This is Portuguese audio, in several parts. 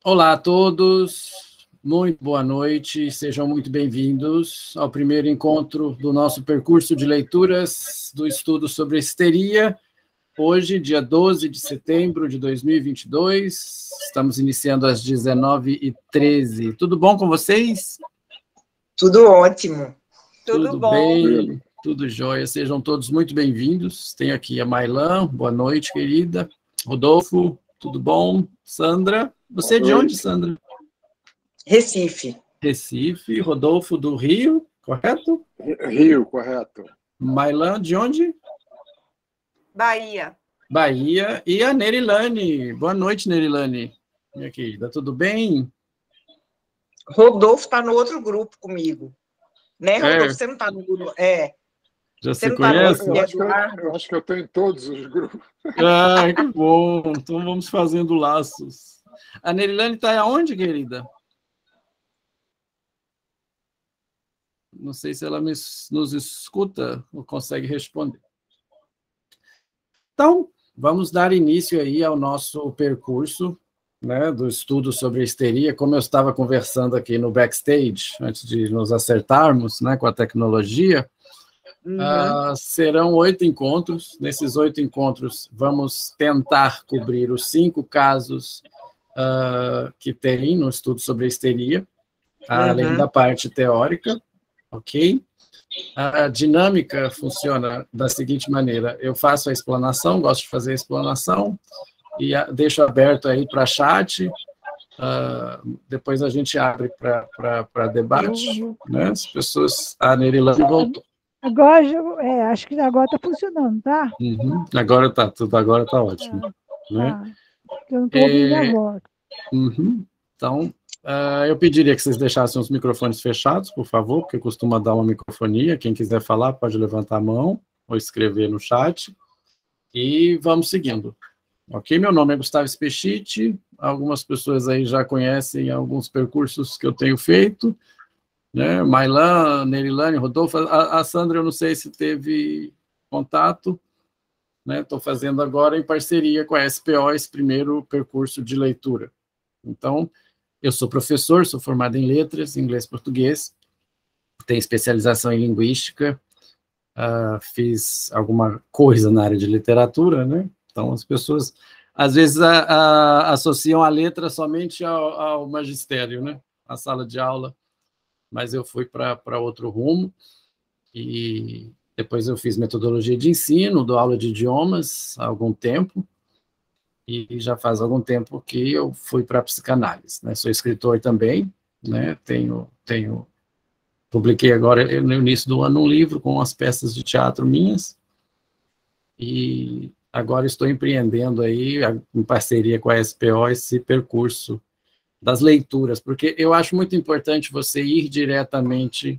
Olá a todos, muito boa noite, sejam muito bem-vindos ao primeiro encontro do nosso percurso de leituras do estudo sobre histeria. Hoje, dia 12 de setembro de 2022, estamos iniciando às 19h13. Tudo bom com vocês? Tudo ótimo. Tudo bem, tudo jóia, sejam todos muito bem-vindos. Tenho aqui a Mailan, boa noite, querida. Rodolfo, tudo bom? Sandra, você é de onde, Sandra? Recife. Recife. Rodolfo, do Rio, correto? Rio, correto. Mailan, de onde? Bahia. Bahia. E a Nerilane. Boa noite, Nerilane. Minha querida, tudo bem? Rodolfo está no outro grupo comigo. Né, Rodolfo? Você não está no grupo? Já você se conhece? Eu acho que eu estou em todos os grupos. Ah, que bom. Então vamos fazendo laços. A Nerilane está aonde, querida? Não sei se ela nos escuta ou consegue responder. Então, vamos dar início aí ao nosso percurso, né, do estudo sobre a histeria. Como eu estava conversando aqui no backstage, antes de nos acertarmos, né, com a tecnologia, serão 8 encontros. Nesses 8 encontros, vamos tentar cobrir os 5 casos que tem no estudo sobre a histeria, além da parte teórica, ok? A dinâmica funciona da seguinte maneira: eu faço a explanação, gosto de fazer a explanação, e deixo aberto aí para chat, depois a gente abre para debate, né? As pessoas... A Nerilane voltou. Agora, acho que agora está funcionando, tá? Agora está tudo, agora está ótimo. Né? Eu não estou ouvindo a voz. Então, eu pediria que vocês deixassem os microfones fechados, por favor, porque costuma dar uma microfonia. Quem quiser falar pode levantar a mão ou escrever no chat. E vamos seguindo. Ok? Meu nome é Gustavo Spechiti. Algumas pessoas aí já conhecem alguns percursos que eu tenho feito. Né? Mailan, Nerilane, Rodolfo. A Sandra, eu não sei se teve contato. Estou fazendo agora em parceria com a SPO esse primeiro percurso de leitura. Então, eu sou professor, sou formado em letras, inglês e português, tenho especialização em linguística, fiz alguma coisa na área de literatura, né? Então, as pessoas, às vezes, associam a letra somente ao magistério, né? A sala de aula, mas eu fui para outro rumo, e depois eu fiz metodologia de ensino, dou aula de idiomas há algum tempo, e já faz algum tempo que eu fui para a psicanálise, né? Sou escritor também, né? Publiquei agora, no início do ano, um livro com as peças de teatro minhas, e agora estou empreendendo aí, em parceria com a SPO, esse percurso das leituras, porque eu acho muito importante você ir diretamente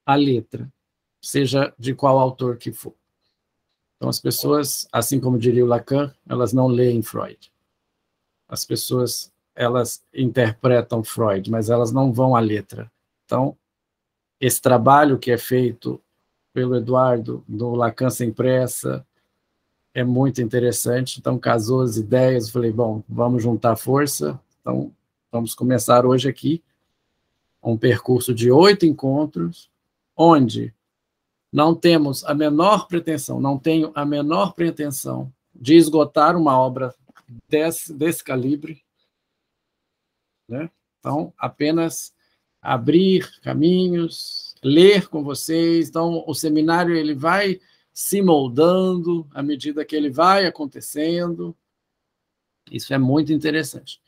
à letra, seja de qual autor que for. Então, as pessoas, assim como diria o Lacan, elas não leem Freud. As pessoas, elas interpretam Freud, mas elas não vão à letra. Então, esse trabalho que é feito pelo Eduardo, do Lacan Sem Pressa, é muito interessante. Então, casou as ideias, falei, bom, vamos juntar força. Então, vamos começar hoje aqui um percurso de 8 encontros, onde não temos a menor pretensão, não tenho a menor pretensão de esgotar uma obra desse calibre, né? Então, apenas abrir caminhos, ler com vocês. Então, o seminário ele vai se moldando à medida que ele vai acontecendo. Isso é muito interessante.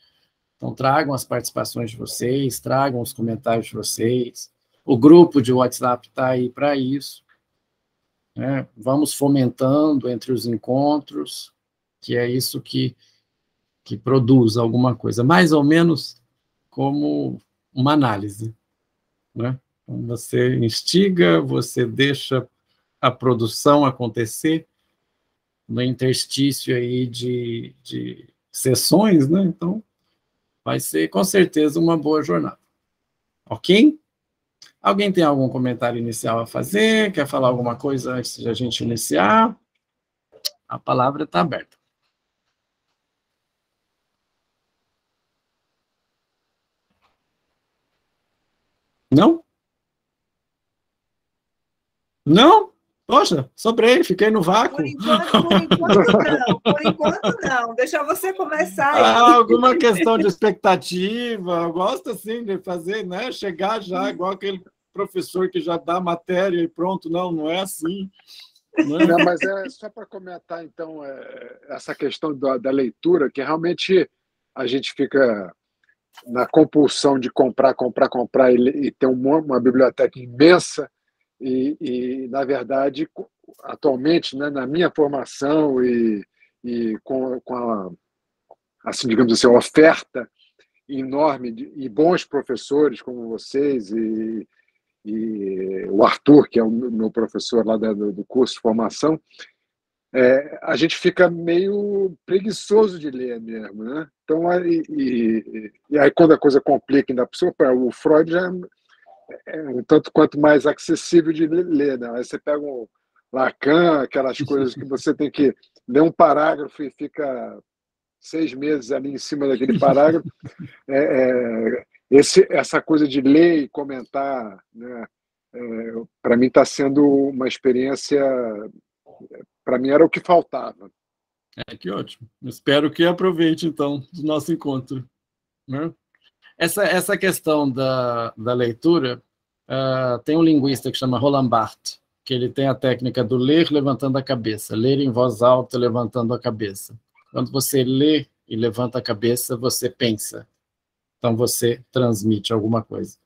Então, tragam as participações de vocês, tragam os comentários de vocês. O grupo de WhatsApp está aí para isso. Né? Vamos fomentando entre os encontros, que é isso que produz alguma coisa, mais ou menos como uma análise. Né? Então, você instiga, você deixa a produção acontecer no interstício aí de sessões, né? Então, vai ser, com certeza, uma boa jornada. Ok? Alguém tem algum comentário inicial a fazer? Quer falar alguma coisa antes de a gente iniciar? A palavra está aberta. Não? Não? Poxa, sobrei, fiquei no vácuo. Por enquanto não. Deixa você começar aí. Alguma questão de expectativa, eu gosto assim de fazer, né? Chegar já igual aquele professor que já dá matéria e pronto, não é assim. Né? Não, mas é só para comentar, então, essa questão da leitura, que realmente a gente fica na compulsão de comprar e ter uma biblioteca imensa na verdade, atualmente, né, na minha formação e com a, assim, digamos assim, a oferta enorme e bons professores como vocês e o Arthur, que é o meu professor lá do curso de formação, a gente fica meio preguiçoso de ler mesmo, né? Então, aí quando a coisa complica ainda por cima, o Freud já é um tanto quanto mais acessível de ler, né? Aí você pega um Lacan, aquelas coisas que você tem que ler um parágrafo e fica 6 meses ali em cima daquele parágrafo. Essa coisa de ler e comentar, né? Para mim está sendo uma experiência. Para mim era o que faltava. Que ótimo. Espero que aproveite, então, o nosso encontro. Né? Essa questão da leitura, tem um linguista que chama Roland Barthes, que ele tem a técnica do ler levantando a cabeça, ler em voz alta levantando a cabeça. Quando você lê e levanta a cabeça, você pensa. Então, você transmite alguma coisa.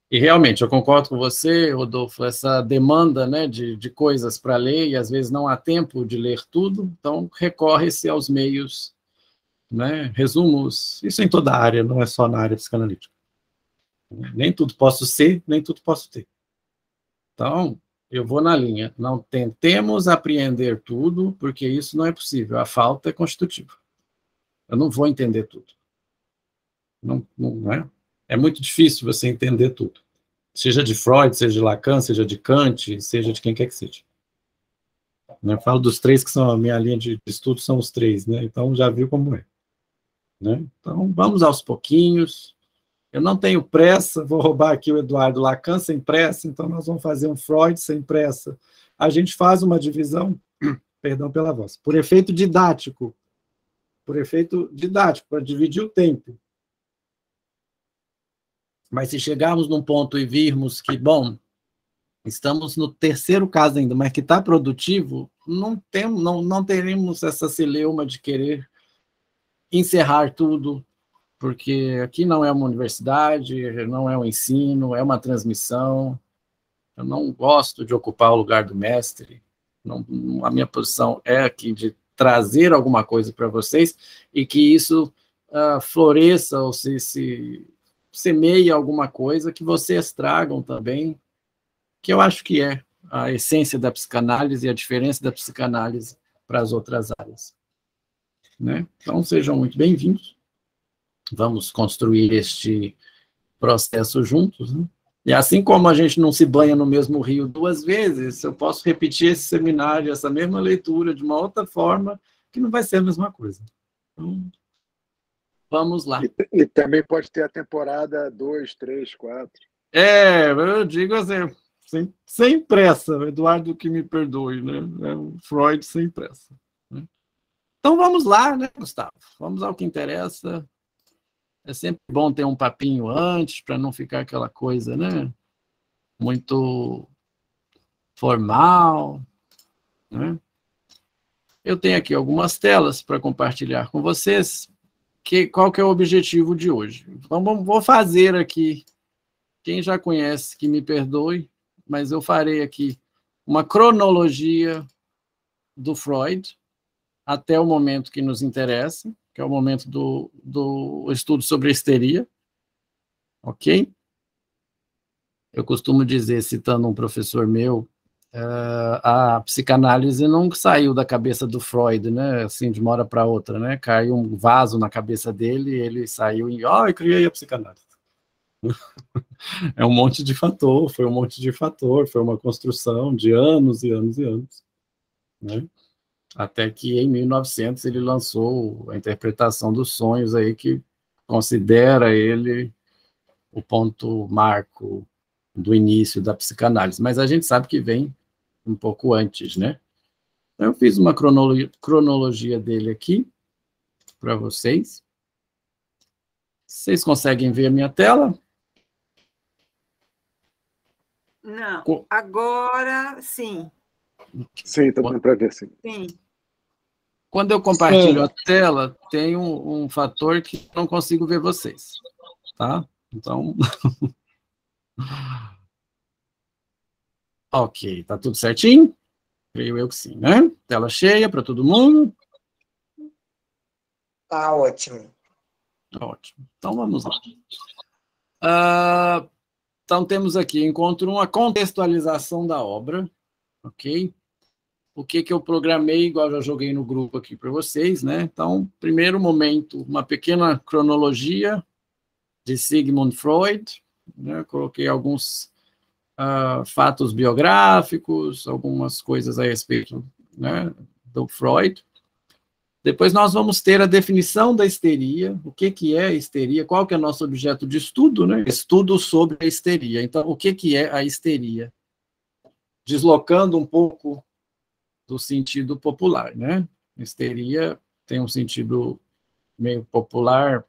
E, realmente, eu concordo com você, Rodolfo, essa demanda, né, de coisas para ler, e às vezes não há tempo de ler tudo, então recorre-se aos meios, né, resumos, isso em toda a área, não é só na área psicanalítica. Nem tudo posso ser, nem tudo posso ter. Então, eu vou na linha, não tentemos apreender tudo, porque isso não é possível, a falta é constitutiva. Eu não vou entender tudo. Não é? É muito difícil você entender tudo. Seja de Freud, seja de Lacan, seja de Kant, seja de quem quer que seja. Eu falo dos 3 que são a minha linha de estudo, são os 3, né? Então já viu como é. Né? Então vamos aos pouquinhos. Eu não tenho pressa, vou roubar aqui o Eduardo Lacan sem pressa, então nós vamos fazer um Freud sem pressa. A gente faz uma divisão, perdão pela voz, por efeito didático, para dividir o tempo. Mas se chegarmos num ponto e virmos que, bom, estamos no 3º caso ainda, mas que está produtivo, não teremos essa celeuma de querer encerrar tudo, porque aqui não é uma universidade, não é um ensino, é uma transmissão. Eu não gosto de ocupar o lugar do mestre. A minha posição é aqui de trazer alguma coisa para vocês e que isso floresça ou se semeie alguma coisa que vocês tragam também, que eu acho que é a essência da psicanálise e a diferença da psicanálise para as outras áreas. Né? Então, sejam muito bem-vindos. Vamos construir este processo juntos. Né? E assim como a gente não se banha no mesmo rio 2 vezes, eu posso repetir esse seminário, essa mesma leitura, de uma outra forma, que não vai ser a mesma coisa. Então, vamos lá. E também pode ter a temporada 2, 3, 4. Eu digo assim, sem pressa, Eduardo que me perdoe, né? É o Freud sem pressa. Né? Então vamos lá, né, Gustavo? Vamos ao que interessa. É sempre bom ter um papinho antes, para não ficar aquela coisa, né? Muito formal. Né? Eu tenho aqui algumas telas para compartilhar com vocês. Qual que é o objetivo de hoje? Então, vou fazer aqui, quem já conhece, que me perdoe, mas eu farei aqui uma cronologia do Freud até o momento que nos interessa, que é o momento do estudo sobre a histeria. Ok? Eu costumo dizer, citando um professor meu, a psicanálise não saiu da cabeça do Freud, né? Assim, de uma hora para outra, né? Caiu um vaso na cabeça dele e ele saiu e eu criei a psicanálise. É um monte de fator, foi uma construção de anos e anos e anos. Né? Até que em 1900 ele lançou a interpretação dos sonhos aí, que considera ele o ponto marco do início da psicanálise, mas a gente sabe que vem um pouco antes, né? Então, eu fiz uma cronologia dele aqui para vocês. Vocês conseguem ver a minha tela? Não, agora sim. Sim, está dando para ver, sim. Sim. Quando eu compartilho a tela, tem um fator que não consigo ver vocês, tá? Então... Ok, tá tudo certinho? Creio eu que sim, né? Tela cheia para todo mundo? Tá ótimo. Ótimo. Então, vamos lá. Então, temos aqui, encontro 1, a contextualização da obra, ok? O que eu programei, igual já joguei no grupo aqui para vocês, né? Então, primeiro momento, uma pequena cronologia de Sigmund Freud, né? Coloquei alguns fatos biográficos, algumas coisas a respeito, né, do Freud. Depois nós vamos ter a definição da histeria, o que é a histeria, qual que é o nosso objeto de estudo, né? Estudo sobre a histeria. Então, o que é a histeria? Deslocando um pouco do sentido popular, né? Histeria tem um sentido meio popular,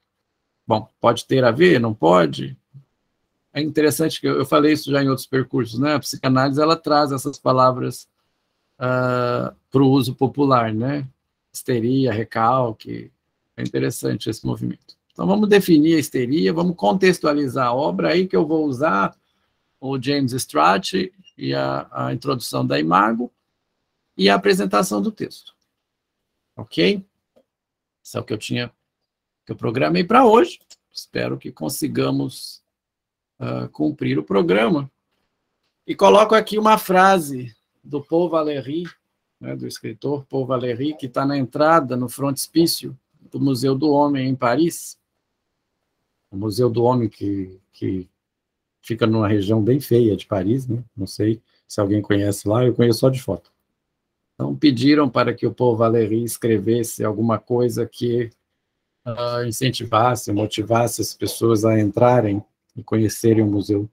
bom, pode ter a ver, não pode? É interessante que eu falei isso já em outros percursos, né? A psicanálise, ela traz essas palavras para o uso popular, né? Histeria, recalque, é interessante esse movimento. Então, vamos definir a histeria, vamos contextualizar a obra, aí que eu vou usar o James Stratt e a introdução da Imago e a apresentação do texto. Ok? Isso é o que eu programei para hoje. Espero que consigamos cumprir o programa. E coloco aqui uma frase do Paul Valéry, né, do escritor Paul Valéry, que está na entrada, no frontispício do Museu do Homem, em Paris. O Museu do Homem que fica numa região bem feia de Paris, né? Não sei se alguém conhece lá, eu conheço só de foto. Então, pediram para que o Paul Valéry escrevesse alguma coisa que incentivasse, motivasse as pessoas a entrarem e conhecerem o museu.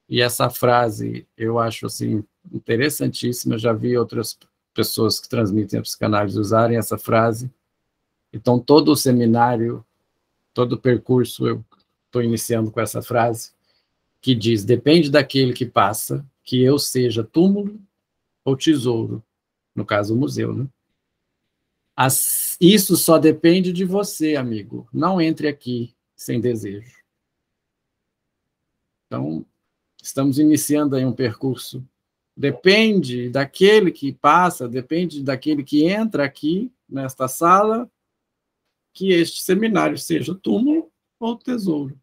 E essa frase, eu acho assim, interessantíssima, já vi outras pessoas que transmitem a psicanálise usarem essa frase. Então, todo o seminário, todo o percurso, eu estou iniciando com essa frase, que diz: depende daquele que passa, que eu seja túmulo ou tesouro, no caso, o museu, né? Isso só depende de você, amigo. Não entre aqui sem desejo. Então, estamos iniciando aí um percurso. Depende daquele que passa, depende daquele que entra aqui, nesta sala, que este seminário seja túmulo ou tesouro.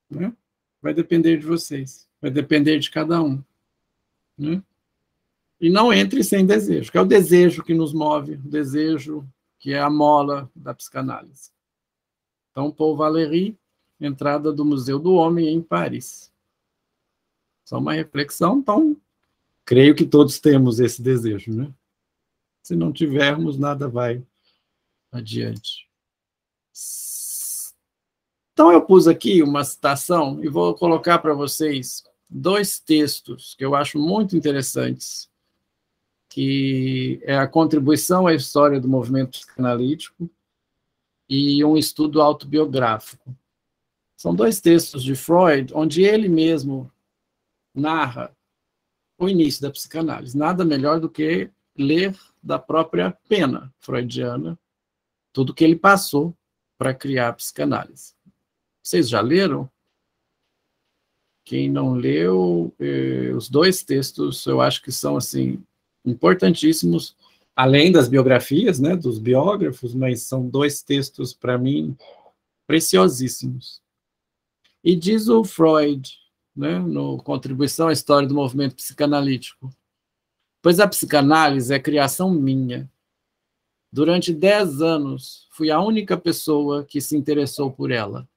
Né? Vai depender de vocês, vai depender de cada um. Né? E não entre sem desejo, que é o desejo que nos move, o desejo que é a mola da psicanálise. Então, Paul Valéry, entrada do Museu do Homem em Paris. Só uma reflexão, então, creio que todos temos esse desejo, né? Se não tivermos, nada vai adiante. Então, eu pus aqui uma citação e vou colocar para vocês 2 textos que eu acho muito interessantes, que é a contribuição à história do movimento psicanalítico e um estudo autobiográfico. São 2 textos de Freud, onde ele mesmo narra o início da psicanálise. Nada melhor do que ler da própria pena freudiana tudo que ele passou para criar a psicanálise. Vocês já leram? Quem não leu, os 2 textos, eu acho que são assim importantíssimos, além das biografias, né, dos biógrafos, mas são 2 textos, para mim, preciosíssimos. E diz o Freud, né, no Contribuição à História do Movimento Psicanalítico: pois a psicanálise é criação minha. Durante 10 anos, fui a única pessoa que se interessou por ela.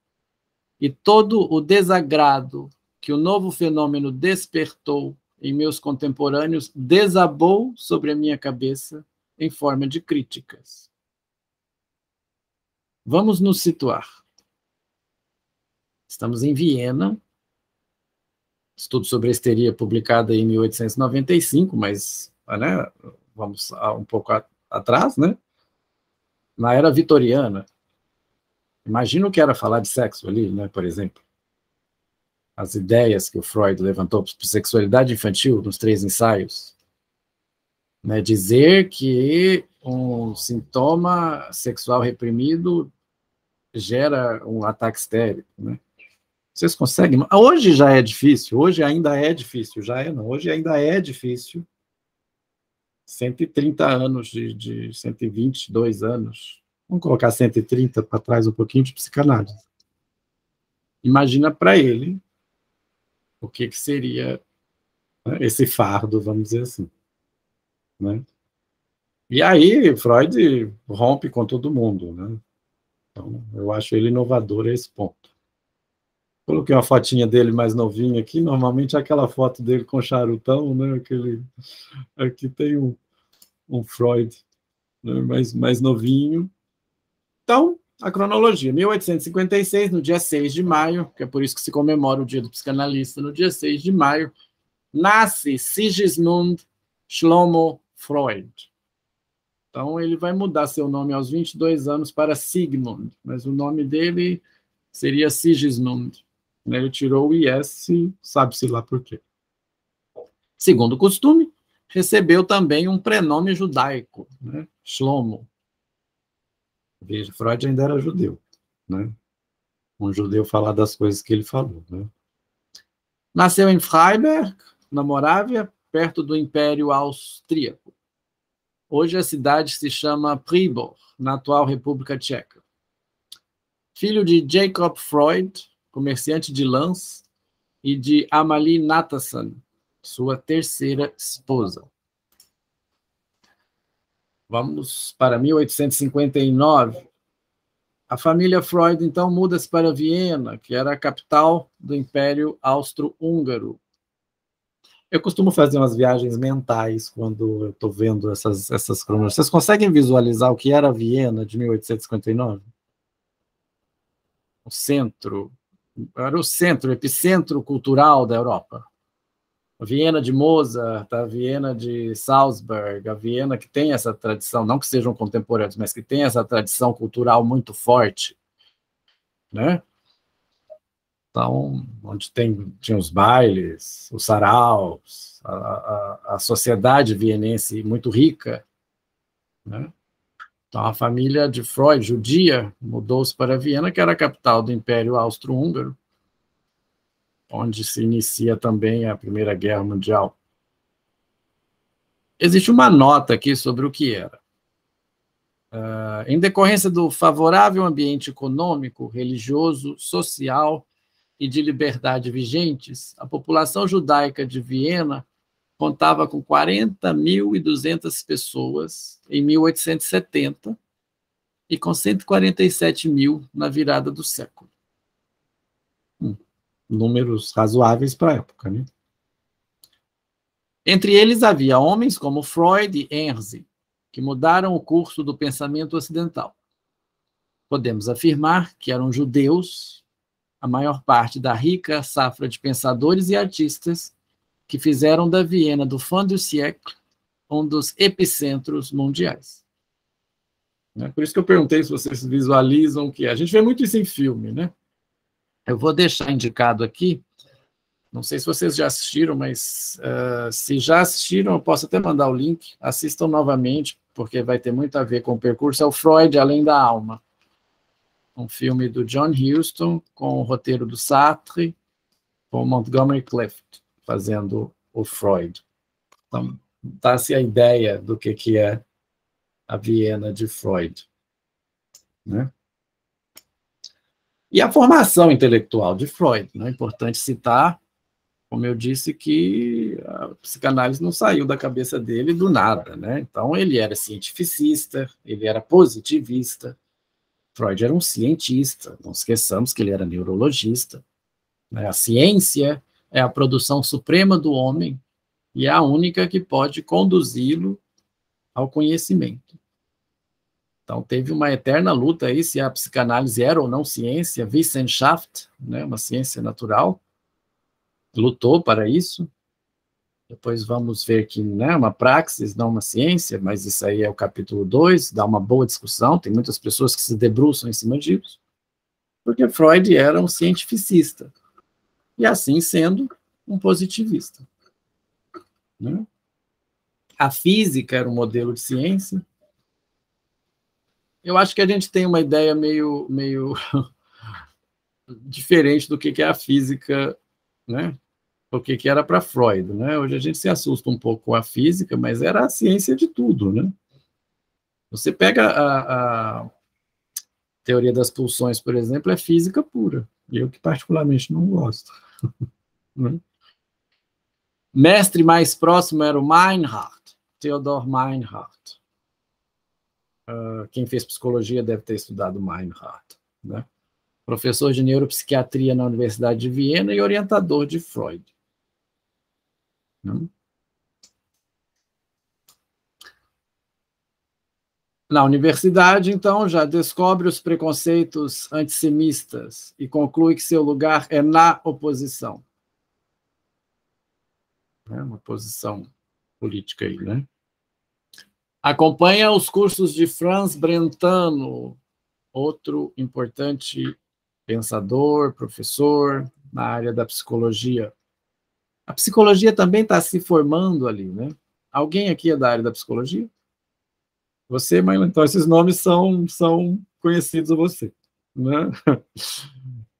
E todo o desagrado que o novo fenômeno despertou em meus contemporâneos desabou sobre a minha cabeça em forma de críticas. Vamos nos situar. Estamos em Viena, estudo sobre a histeria publicado em 1895, mas, né, vamos um pouco atrás, né? Na era vitoriana. Imagina o que era falar de sexo ali, né, por exemplo. As ideias que o Freud levantou para sexualidade infantil nos 3 ensaios. Né, dizer que um sintoma sexual reprimido gera um ataque histérico, né? Vocês conseguem? Hoje já é difícil, hoje ainda é difícil, já é não, hoje ainda é difícil. 130 anos de 122 anos, vamos colocar 130 para trás um pouquinho de psicanálise. Imagina para ele o que seria, né, esse fardo, vamos dizer assim, né? E aí Freud rompe com todo mundo, né? Então, eu acho ele inovador a esse ponto. Coloquei uma fotinha dele mais novinho aqui, normalmente é aquela foto dele com charutão, né? Aqui tem um Freud, né, mais novinho. Então, a cronologia, 1856, no dia 6 de maio, que é por isso que se comemora o dia do psicanalista, no dia 6 de maio, nasce Sigismund Shlomo Freud. Então, ele vai mudar seu nome aos 22 anos para Sigmund, mas o nome dele seria Sigismund. Ele tirou o IS, sabe-se lá por quê. Segundo o costume, recebeu também um prenome judaico, né? Shlomo. Veja, Freud ainda era judeu, né? Um judeu falar das coisas que ele falou, né? Nasceu em Freiberg, na Morávia, perto do Império Austríaco. Hoje a cidade se chama Pribor, na atual República Tcheca. Filho de Jacob Freud, comerciante de lãs, e de Amalie Nathanson, sua terceira esposa. Vamos para 1859. A família Freud, então, muda-se para Viena, que era a capital do Império Austro-Húngaro. Eu costumo fazer umas viagens mentais quando eu estou vendo essas cronologias. Vocês conseguem visualizar o que era Viena de 1859? Era o centro, o epicentro cultural da Europa. A Viena de Mozart, a Viena de Salzburg, a Viena que tem essa tradição, não que sejam contemporâneos, mas que tem essa tradição cultural muito forte, né? Então, onde tinha os bailes, os saraus, a sociedade vienense muito rica, né? Então, a família de Freud, judia, mudou-se para Viena, que era a capital do Império Austro-Húngaro, onde se inicia também a Primeira Guerra Mundial. Existe uma nota aqui sobre o que era. Em decorrência do favorável ambiente econômico, religioso, social e de liberdade vigentes, a população judaica de Viena contava com 40.200 pessoas em 1870 e com 147 mil na virada do século. Números razoáveis para a época, né? Entre eles havia homens como Freud e Enze, que mudaram o curso do pensamento ocidental. Podemos afirmar que eram judeus, a maior parte da rica safra de pensadores e artistas que fizeram da Viena do fin du siècle um dos epicentros mundiais. Por isso que eu perguntei se vocês visualizam o que é. A gente vê muito isso em filme, né? Eu vou deixar indicado aqui, não sei se vocês já assistiram, mas se já assistiram, eu posso até mandar o link, assistam novamente, porque vai ter muito a ver com o percurso, é o Freud Além da Alma, um filme do John Huston, com o roteiro do Sartre, com Montgomery Clift, fazendo o Freud. Então, dá-se a ideia do que é a Viena de Freud, né? E a formação intelectual de Freud, né? É importante citar, como eu disse, que a psicanálise não saiu da cabeça dele do nada, né? Então, ele era cientificista, ele era positivista, Freud era um cientista, não esqueçamos que ele era neurologista, né? A ciência é a produção suprema do homem e é a única que pode conduzi-lo ao conhecimento. Então, teve uma eterna luta aí se a psicanálise era ou não ciência, Wissenschaft, né, uma ciência natural, lutou para isso. Depois vamos ver que, né, uma praxis, não uma ciência, mas isso aí é o capítulo 2, dá uma boa discussão, tem muitas pessoas que se debruçam em cima disso, porque Freud era um cientificista, e assim sendo, um positivista. Né? A física era um modelo de ciência. Eu acho que a gente tem uma ideia meio diferente do que é a física, né? O que era para Freud, né? Hoje a gente se assusta um pouco com a física, mas era a ciência de tudo, né? Você pega a teoria das pulsões, por exemplo, é física pura, e eu que particularmente não gosto. Né? Mestre mais próximo era o Meinhardt, Theodor Meinhardt. Quem fez psicologia deve ter estudado Meinhardt, né? Professor de neuropsiquiatria na Universidade de Viena e orientador de Freud. Na universidade, então, já descobre os preconceitos antissemistas e conclui que seu lugar é na oposição. É uma posição política aí, né? Acompanha os cursos de Franz Brentano, outro importante pensador, professor na área da psicologia. A psicologia também está se formando ali, né? Alguém aqui é da área da psicologia? Você, mas então esses nomes são conhecidos a você, né?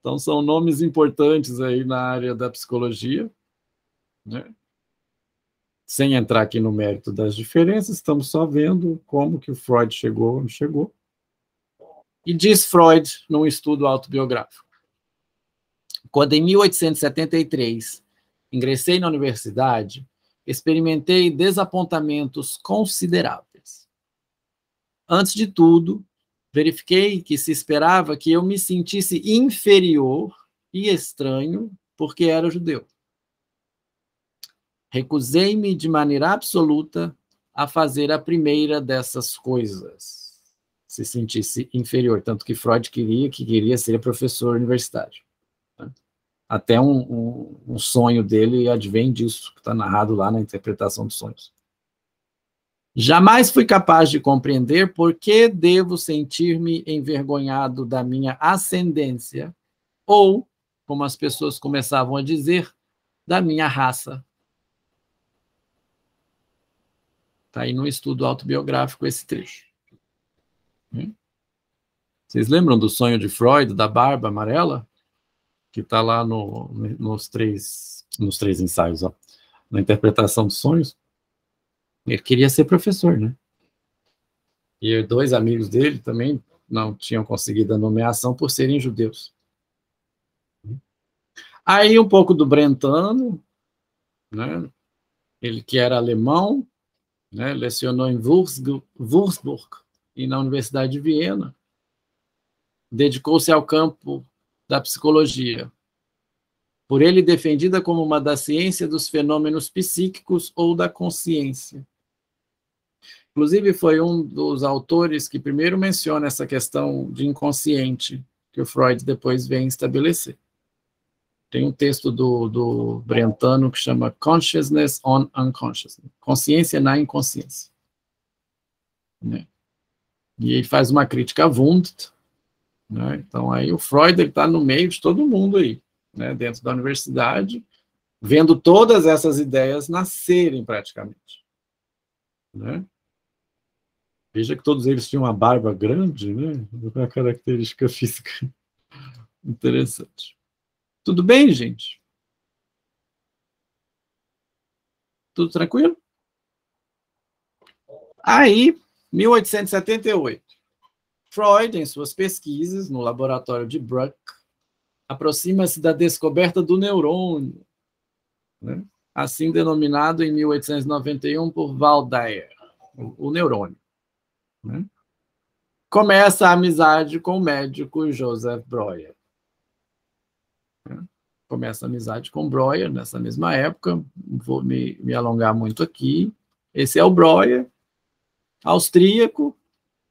Então são nomes importantes aí na área da psicologia, né? Sem entrar aqui no mérito das diferenças, estamos só vendo como que o Freud chegou onde chegou. E diz Freud num estudo autobiográfico: quando em 1873 ingressei na universidade, experimentei desapontamentos consideráveis. Antes de tudo, verifiquei que se esperava que eu me sentisse inferior e estranho porque era judeu. Recusei-me de maneira absoluta a fazer a primeira dessas coisas, se sentisse inferior, tanto que Freud queria ser professor universitário. Até um sonho dele advém disso, que está narrado lá na interpretação dos sonhos. Jamais fui capaz de compreender por que devo sentir-me envergonhado da minha ascendência, ou, como as pessoas começavam a dizer, da minha raça. Está aí no estudo autobiográfico esse trecho. Vocês lembram do sonho de Freud, da barba amarela? Que está lá nos três ensaios, ó, na interpretação dos sonhos. Ele queria ser professor, né? E 2 amigos dele também não tinham conseguido a nomeação por serem judeus. Aí um pouco do Brentano, né? Ele que era alemão, né? Lecionou em Würzburg e na Universidade de Viena. Dedicou-se ao campo da psicologia, por ele defendida como uma da ciência dos fenômenos psíquicos ou da consciência. Inclusive, foi um dos autores que primeiro menciona essa questão de inconsciente, que o Freud depois vem estabelecer. Tem um texto do Brentano que chama Consciousness on Unconsciousness, consciência na inconsciência. Né? E ele faz uma crítica a Wundt, né? Então, aí o Freud está no meio de todo mundo aí, né? Dentro da universidade, vendo todas essas ideias nascerem praticamente. Né? Veja que todos eles tinham uma barba grande, né? Uma característica física interessante. Tudo bem, gente? Tudo tranquilo? Aí, 1878, Freud, em suas pesquisas no laboratório de Bruck, aproxima-se da descoberta do neurônio, né? Assim denominado em 1891 por Waldeyer, o neurônio. Né? Começa a amizade com o médico Joseph Breuer. Né? Começa a amizade com Breuer nessa mesma época, não vou me alongar muito aqui. Esse é o Breuer, austríaco,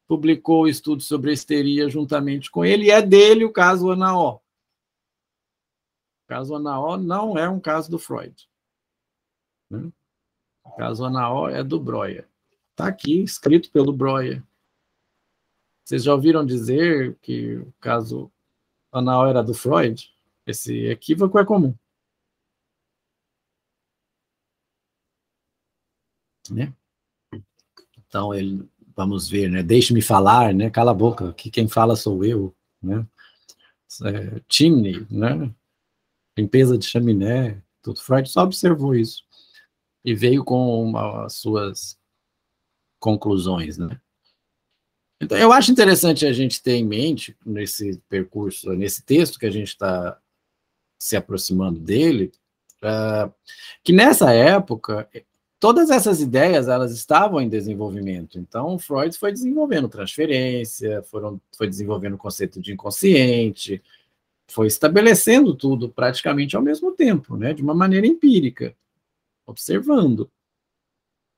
publicou o estudo sobre a histeria juntamente com ele, e é dele o caso Anaó. O caso Anaó não é um caso do Freud, né? O caso Anaó é do Breuer. Está aqui, escrito pelo Breuer. Vocês já ouviram dizer que o caso Anaó era do Freud? Esse equívoco é comum, né? Então, vamos ver, né? Deixe-me falar, né? Cala a boca, que quem fala sou eu, né? Chimney, né? Limpeza de chaminé, tudo. Freud só observou isso e veio com as suas conclusões, né? Então, eu acho interessante a gente ter em mente, nesse percurso, nesse texto que a gente está se aproximando dele, que nessa época, todas essas ideias, elas estavam em desenvolvimento. Então, Freud foi desenvolvendo transferência, foi desenvolvendo o conceito de inconsciente, foi estabelecendo tudo praticamente ao mesmo tempo, né, de uma maneira empírica, observando,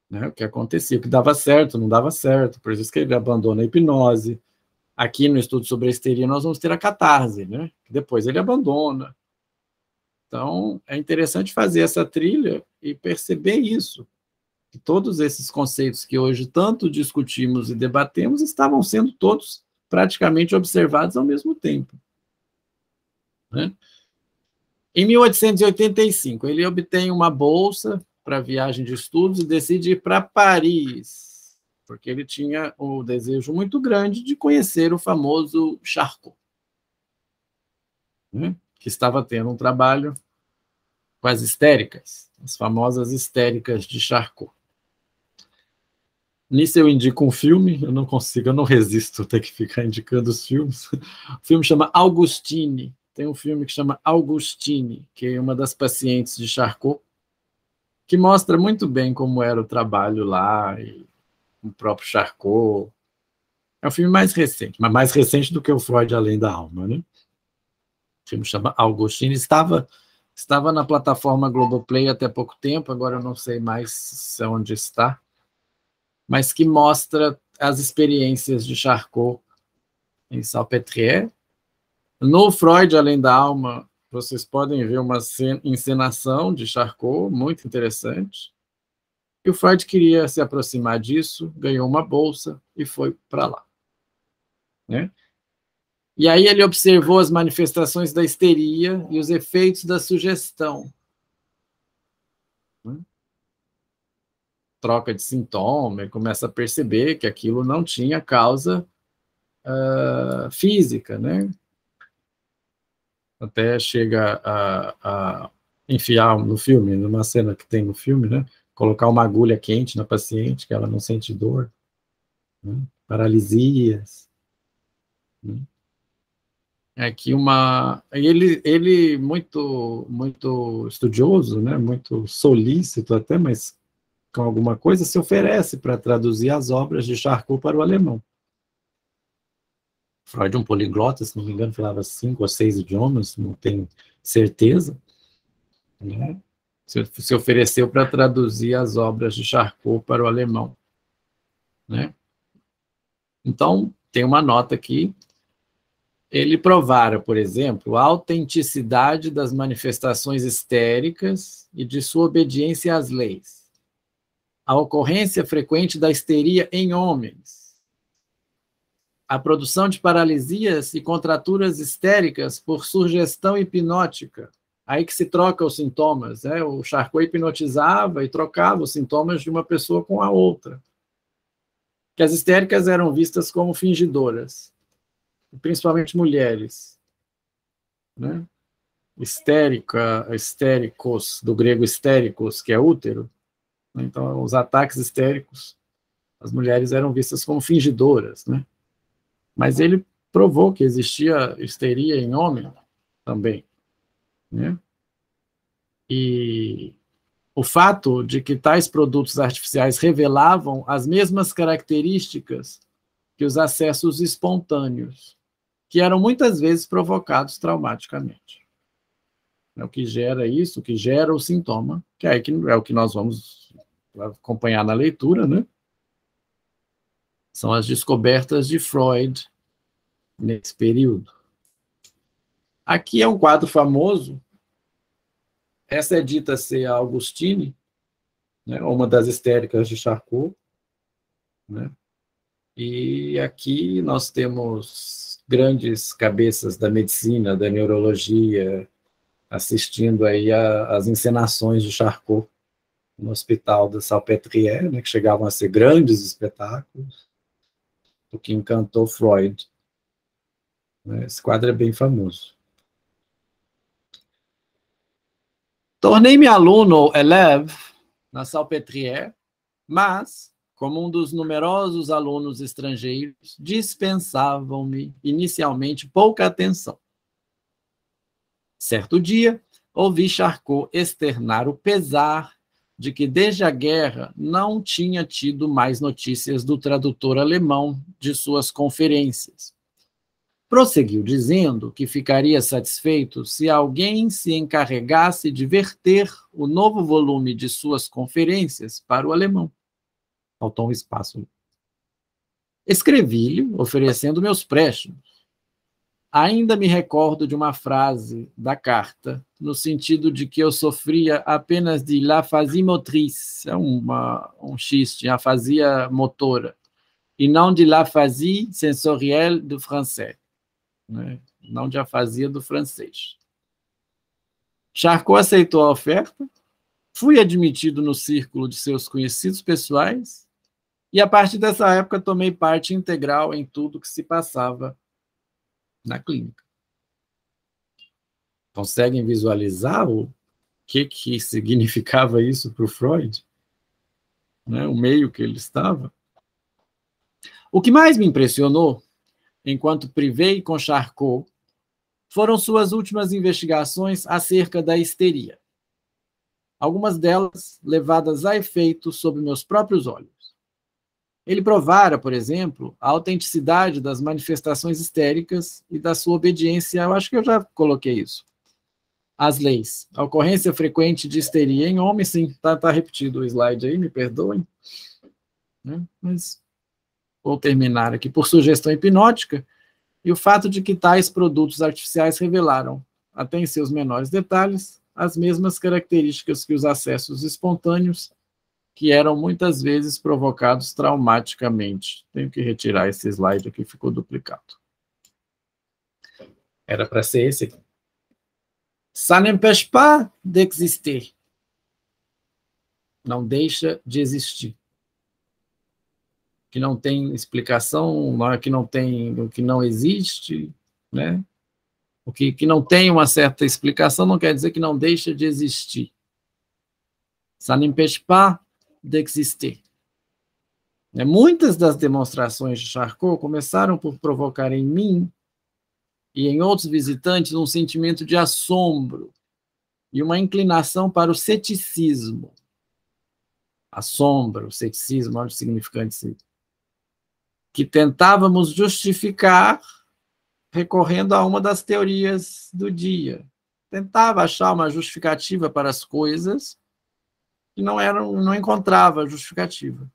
né, o que acontecia, o que dava certo, não dava certo, por isso que ele abandona a hipnose. Aqui no estudo sobre a histeria nós vamos ter a catarse, né, que depois ele abandona. Então, é interessante fazer essa trilha e perceber isso, que todos esses conceitos que hoje tanto discutimos e debatemos estavam sendo todos praticamente observados ao mesmo tempo, né? Em 1885, ele obtém uma bolsa para viagem de estudos e decide ir para Paris, porque ele tinha o desejo muito grande de conhecer o famoso Charcot, né? Que estava tendo um trabalho com as histéricas, as famosas histéricas de Charcot. Nisso eu indico um filme, eu não resisto ter que ficar indicando os filmes. O filme chama Augustine. Tem um filme que chama Augustine, que é uma das pacientes de Charcot, que mostra muito bem como era o trabalho lá, e o próprio Charcot. É um filme mais recente, mas mais recente do que o Freud Além da Alma, né? O filme chama Augustine. Estava na plataforma Globoplay até pouco tempo, agora eu não sei mais onde está, mas que mostra as experiências de Charcot em Salpêtrière. No Freud Além da Alma, vocês podem ver uma encenação de Charcot, muito interessante. E o Freud queria se aproximar disso, ganhou uma bolsa e foi para lá, né? E aí ele observou as manifestações da histeria e os efeitos da sugestão, né? Troca de sintoma, ele começa a perceber que aquilo não tinha causa física, né? Até chega a enfiar no filme, numa cena que tem no filme, né? Colocar uma agulha quente na paciente, que ela não sente dor, né? Paralisias, né? Aqui ele muito estudioso, né? Muito solícito até, mas com alguma coisa se oferece para traduzir as obras de Charcot para o alemão. Freud, um poliglota, se não me engano, falava 5 ou 6 idiomas, não tenho certeza, né? Se ofereceu para traduzir as obras de Charcot para o alemão, né? Então, tem uma nota aqui. Ele provara, por exemplo, a autenticidade das manifestações histéricas e de sua obediência às leis, a ocorrência frequente da histeria em homens, a produção de paralisias e contraturas histéricas por sugestão hipnótica, aí que se troca os sintomas, né? O Charcot hipnotizava e trocava os sintomas de uma pessoa com a outra, que as histéricas eram vistas como fingidoras, principalmente mulheres, né? Histéricos, do grego histéricos, que é útero. Então, os ataques histéricos, as mulheres eram vistas como fingidoras, né? Mas ele provou que existia histeria em homem também, né? E o fato de que tais produtos artificiais revelavam as mesmas características que os acessos espontâneos, que eram muitas vezes provocados traumaticamente. É o que gera isso, o que gera o sintoma, que é o que nós vamos acompanhar na leitura, né? São as descobertas de Freud nesse período. Aqui é um quadro famoso. Essa é dita ser a Augustine, né, uma das histéricas de Charcot, né? E aqui nós temos grandes cabeças da medicina, da neurologia, assistindo aí às encenações de Charcot no Hospital de Salpêtrière, né, que chegavam a ser grandes espetáculos, o que encantou Freud. Esse quadro é bem famoso. Tornei-me aluno ou élève na Salpêtrière, mas, como um dos numerosos alunos estrangeiros, dispensavam-me inicialmente pouca atenção. Certo dia, ouvi Charcot externar o pesar de que, desde a guerra, não tinha tido mais notícias do tradutor alemão de suas conferências. Prosseguiu dizendo que ficaria satisfeito se alguém se encarregasse de verter o novo volume de suas conferências para o alemão. Faltou um espaço. Escrevi-lhe, oferecendo meus préstimos. Ainda me recordo de uma frase da carta, no sentido de que eu sofria apenas de l'aphasie motrice, um xiste, afasia motora, e não de l'aphasie sensorielle do francês, né? Não de afasia do francês. Charcot aceitou a oferta, fui admitido no círculo de seus conhecidos pessoais, e a partir dessa época tomei parte integral em tudo que se passava na clínica. Conseguem visualizar o que significava isso para o Freud? Né? O meio que ele estava? O que mais me impressionou, enquanto privei com Charcot, foram suas últimas investigações acerca da histeria. Algumas delas levadas a efeito sob meus próprios olhos. Ele provara, por exemplo, a autenticidade das manifestações histéricas e da sua obediência, eu acho que eu já coloquei isso, às leis. A ocorrência frequente de histeria em homens, sim, está repetido o slide aí, me perdoem, né? Mas vou terminar aqui. Por sugestão hipnótica, e o fato de que tais produtos artificiais revelaram, até em seus menores detalhes, as mesmas características que os acessos espontâneos, que eram muitas vezes provocados traumaticamente. Tenho que retirar esse slide aqui, ficou duplicado. Era para ser esse aqui. Ça n'empêche pas d'exister. Não deixa de existir. Que não tem explicação, que não tem, o que não existe, né? O que não tem uma certa explicação não quer dizer que não deixa de existir. Ça n'empêche pas d'exister. Muitas das demonstrações de Charcot começaram por provocar em mim e em outros visitantes um sentimento de assombro e uma inclinação para o ceticismo. Assombro, ceticismo, olha o significante disso. Que tentávamos justificar recorrendo a uma das teorias do dia. Tentava achar uma justificativa para as coisas que não encontrava justificativa.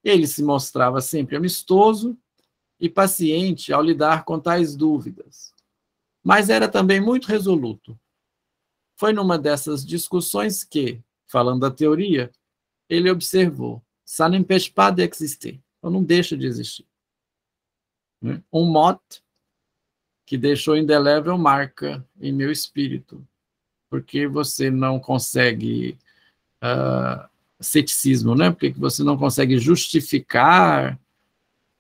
Ele se mostrava sempre amistoso e paciente ao lidar com tais dúvidas, mas era também muito resoluto. Foi numa dessas discussões que, falando da teoria, ele observou: ça n'empêche pas d'exister. Então não deixa de existir. Um mote que deixou indelével marca em meu espírito, porque você não consegue ceticismo, né? Porque você não consegue justificar,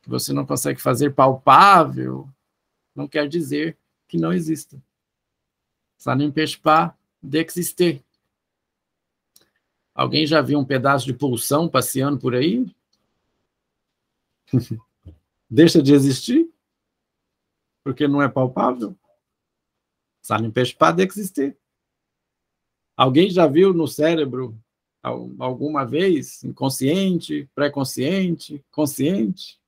que você não consegue fazer palpável, não quer dizer que não exista. Ça n'empêche pas d'exister. Alguém já viu um pedaço de pulsão passeando por aí? Deixa de existir? Porque não é palpável? Ça n'empêche pas d'exister. Alguém já viu no cérebro alguma vez, inconsciente, pré-consciente, consciente?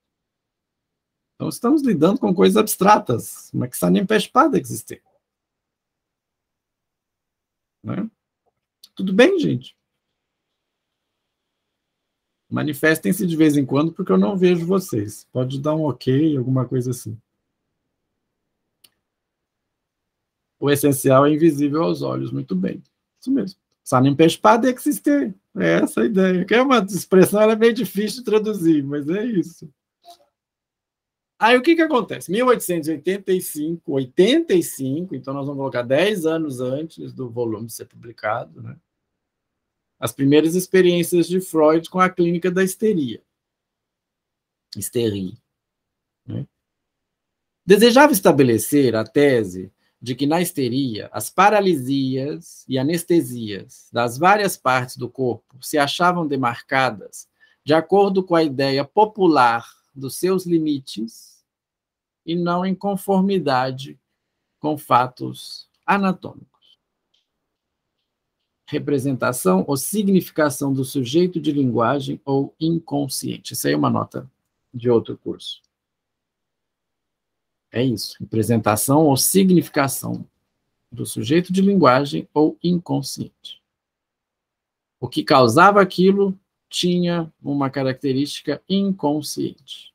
Então, estamos lidando com coisas abstratas, mas que ça n'empêche pas d'exister. Né? Tudo bem, gente? Manifestem-se de vez em quando, porque eu não vejo vocês. Pode dar um ok, alguma coisa assim. O essencial é invisível aos olhos, muito bem. Isso mesmo. Sanem peshpad exister. É essa a ideia. Que é uma expressão, ela é meio difícil de traduzir, mas é isso. Aí o que acontece? 1885, 85, então nós vamos colocar 10 anos antes do volume ser publicado, né? As primeiras experiências de Freud com a clínica da histeria. Né? Desejava estabelecer a tese de que na histeria, as paralisias e anestesias das várias partes do corpo se achavam demarcadas de acordo com a ideia popular dos seus limites e não em conformidade com fatos anatômicos. Representação ou significação do sujeito de linguagem ou inconsciente. Isso aí é uma nota de outro curso. É isso, representação ou significação do sujeito de linguagem ou inconsciente. O que causava aquilo tinha uma característica inconsciente.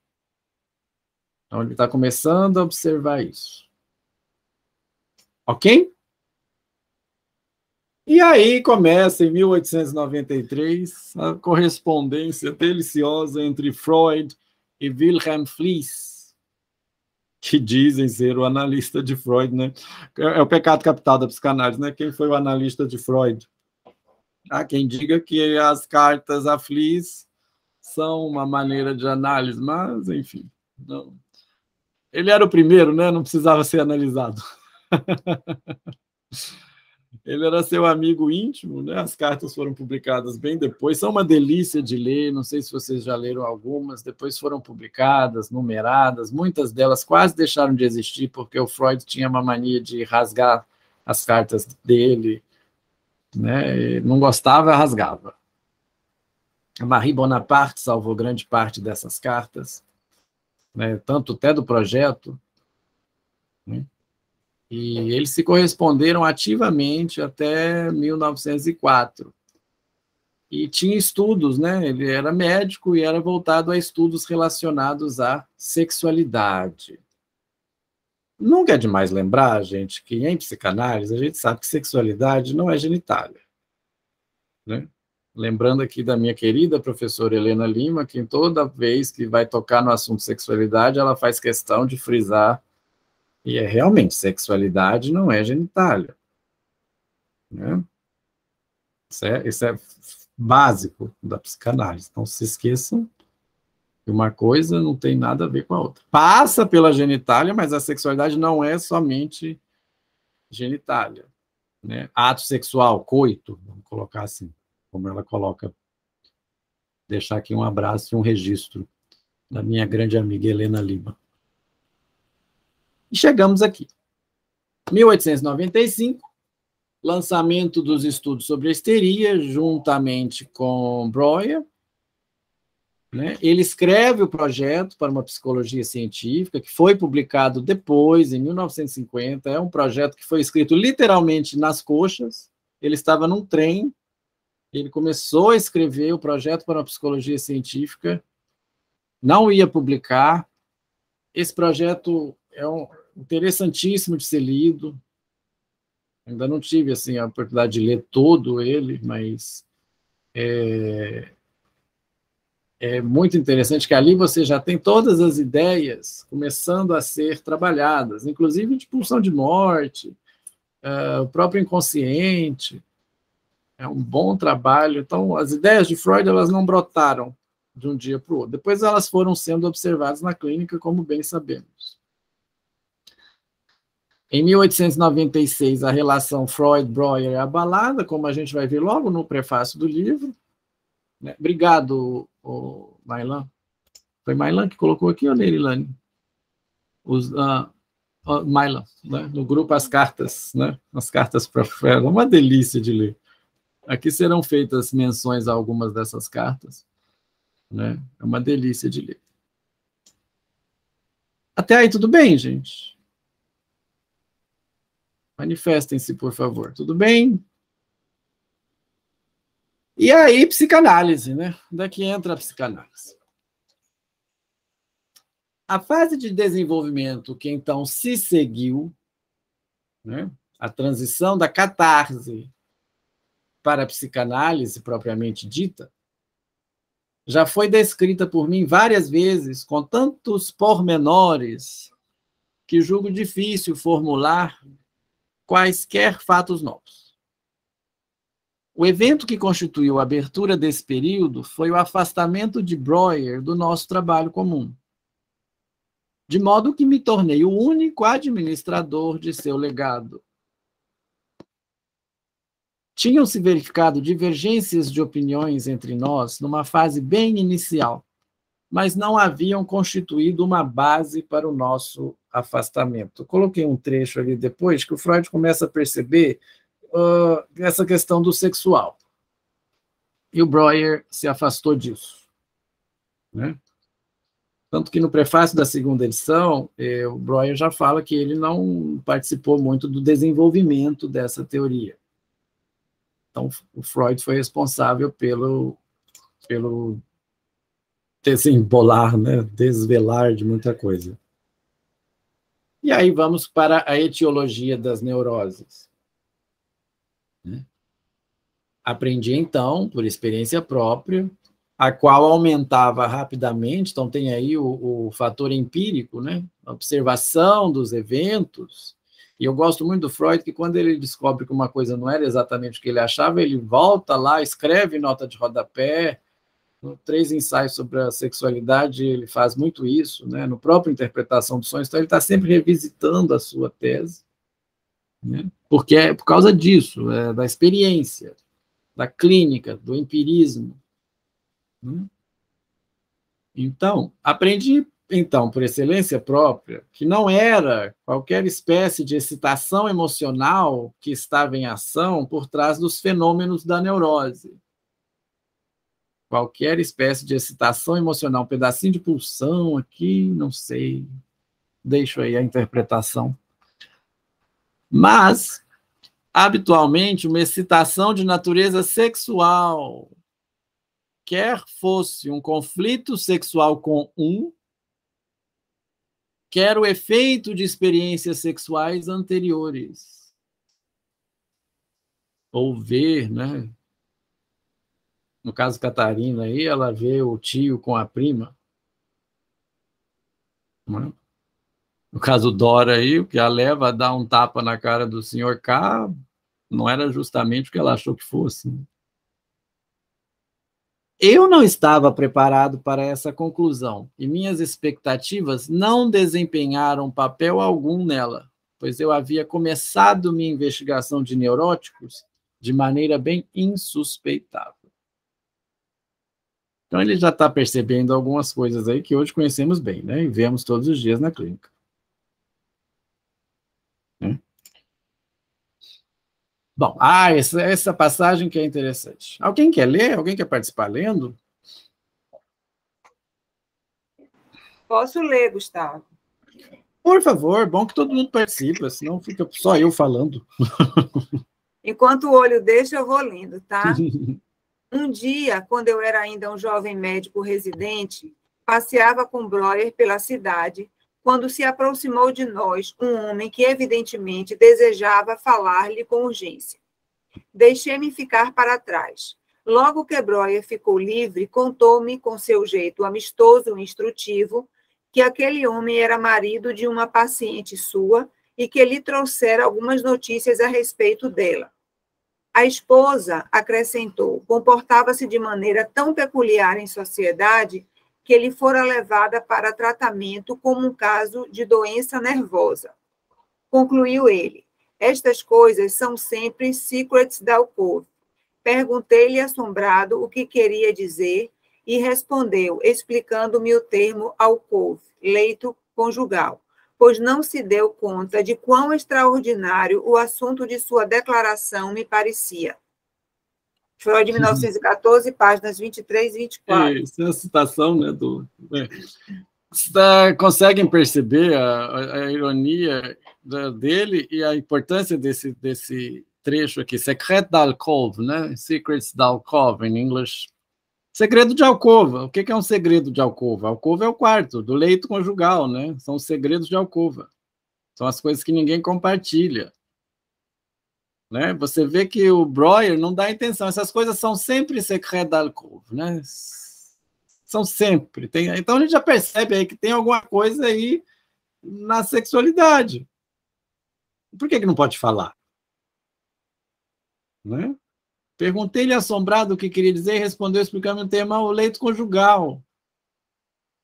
Então, ele está começando a observar isso. Ok? E aí começa, em 1893, a correspondência deliciosa entre Freud e Wilhelm Fliess, que dizem ser o analista de Freud, né? É o pecado capital da psicanálise, né? Quem foi o analista de Freud? Há quem diga que as cartas a Fliess são uma maneira de análise, mas, enfim, não. Ele era o primeiro, né? Não precisava ser analisado. Ele era seu amigo íntimo, né? As cartas foram publicadas bem depois, são uma delícia de ler, não sei se vocês já leram algumas, depois foram publicadas, numeradas, muitas delas quase deixaram de existir, porque o Freud tinha uma mania de rasgar as cartas dele, né? Ele não gostava, rasgava. A Marie Bonaparte salvou grande parte dessas cartas, né? Tanto até do projeto, né? E eles se corresponderam ativamente até 1904. E tinha estudos, né? Ele era médico e era voltado a estudos relacionados à sexualidade. Nunca é demais lembrar, gente, que em psicanálise a gente sabe que sexualidade não é genitália, né? Lembrando aqui da minha querida professora Helena Lima, que toda vez que vai tocar no assunto sexualidade, ela faz questão de frisar. E realmente, sexualidade não é genitália. Né? Isso é básico da psicanálise. Não se esqueçam que uma coisa não tem nada a ver com a outra. Passa pela genitália, mas a sexualidade não é somente genitália. Né? Ato sexual, coito, vamos colocar assim, como ela coloca. Deixar aqui um abraço e um registro da minha grande amiga Helena Lima. E chegamos aqui. 1895, lançamento dos estudos sobre a histeria, juntamente com Breuer. Né? Ele escreve o projeto para uma psicologia científica, que foi publicado depois, em 1950. É um projeto que foi escrito literalmente nas coxas. Ele estava num trem, ele começou a escrever o projeto para uma psicologia científica, não ia publicar. Esse projeto é interessantíssimo de ser lido. Ainda não tive assim, a oportunidade de ler todo ele, mas é muito interessante que ali você já tem todas as ideias começando a ser trabalhadas, inclusive de pulsão de morte, o próprio inconsciente. É um bom trabalho. Então, as ideias de Freud, elas não brotaram de um dia para o outro. Depois elas foram sendo observadas na clínica, como bem sabemos. Em 1896, a relação Freud-Breuer é abalada, como a gente vai ver logo no prefácio do livro. Obrigado, Mailan. Foi Mailan que colocou aqui ou Nerilane? Mailan, né? No grupo As Cartas, né? As Cartas para Freud. É uma delícia de ler. Aqui serão feitas menções a algumas dessas cartas. Né? É uma delícia de ler. Até aí, tudo bem, gente? Manifestem-se, por favor. Tudo bem? E aí, psicanálise, né? Daqui entra a psicanálise. A fase de desenvolvimento que então se seguiu, né? A transição da catarse para a psicanálise propriamente dita, já foi descrita por mim várias vezes, com tantos pormenores, que julgo difícil formular quaisquer fatos novos. O evento que constituiu a abertura desse período foi o afastamento de Breuer do nosso trabalho comum, de modo que me tornei o único administrador de seu legado. Tinham-se verificado divergências de opiniões entre nós numa fase bem inicial, mas não haviam constituído uma base para o nosso afastamento. Eu coloquei um trecho ali depois que o Freud começa a perceber essa questão do sexual. E o Breuer se afastou disso, né? Tanto que no prefácio da segunda edição, o Breuer já fala que ele não participou muito do desenvolvimento dessa teoria. Então, o Freud foi responsável pelo desembolar, né, desvelar de muita coisa. E aí vamos para a etiologia das neuroses. Aprendi, então, por experiência própria, a qual aumentava rapidamente, então tem aí o fator empírico, né, a observação dos eventos. E eu gosto muito do Freud, que quando ele descobre que uma coisa não era exatamente o que ele achava, ele volta lá, escreve nota de rodapé. No 3 ensaios sobre a sexualidade, ele faz muito isso, né? No próprio Interpretação dos Sonhos, então ele está sempre revisitando a sua tese, né? Porque é por causa disso, da experiência, da clínica, do empirismo. Então, aprendi, então, por excelência própria, que não era qualquer espécie de excitação emocional que estava em ação por trás dos fenômenos da neurose. Qualquer espécie de excitação emocional, um pedacinho de pulsão aqui, não sei, deixo aí a interpretação. Mas, habitualmente, uma excitação de natureza sexual, quer fosse um conflito sexual com quer o efeito de experiências sexuais anteriores. Ou ver, né? No caso Catarina, aí, ela vê o tio com a prima. Né? No caso Dora, aí, o que a leva a dar um tapa na cara do senhor K não era justamente o que ela achou que fosse. Né? Eu não estava preparado para essa conclusão, e minhas expectativas não desempenharam papel algum nela, pois eu havia começado minha investigação de neuróticos de maneira bem insuspeitável. Então, ele já está percebendo algumas coisas aí que hoje conhecemos bem, né? E vemos todos os dias na clínica. Né? Bom, essa passagem que é interessante. Alguém quer ler? Alguém quer participar lendo? Posso ler, Gustavo. Por favor, bom que todo mundo participa, senão fica só eu falando. Enquanto o olho deixa, eu vou lendo, tá? Um dia, quando eu era ainda um jovem médico residente, passeava com Breuer pela cidade, quando se aproximou de nós um homem que evidentemente desejava falar-lhe com urgência. Deixei-me ficar para trás. Logo que Breuer ficou livre, contou-me, com seu jeito amistoso e instrutivo, que aquele homem era marido de uma paciente sua e que lhe trouxera algumas notícias a respeito dela. A esposa, acrescentou, comportava-se de maneira tão peculiar em sociedade que ele fora levada para tratamento como um caso de doença nervosa. Concluiu ele. Estas coisas são sempre secrets da alcove. Perguntei-lhe assombrado o que queria dizer e respondeu, explicando-me o termo alcove, leito conjugal, pois não se deu conta de quão extraordinário o assunto de sua declaração me parecia. Freud, 1914, páginas 23 e 24. Isso é a citação, né, conseguem perceber a ironia dele e a importância desse trecho aqui, Secret d'Alcove, né? Secrets d'Alcove, em inglês. Segredo de alcova. O que é um segredo de alcova? Alcova é o quarto, do leito conjugal, né? São os segredos de alcova. São as coisas que ninguém compartilha. Né? Você vê que o Breuer não dá atenção. Essas coisas são sempre secret d'alcove, né? São sempre. Então a gente já percebe aí que tem alguma coisa aí na sexualidade. Por que não pode falar? Né? Perguntei-lhe assombrado o que queria dizer e respondeu explicando o tema o leito conjugal.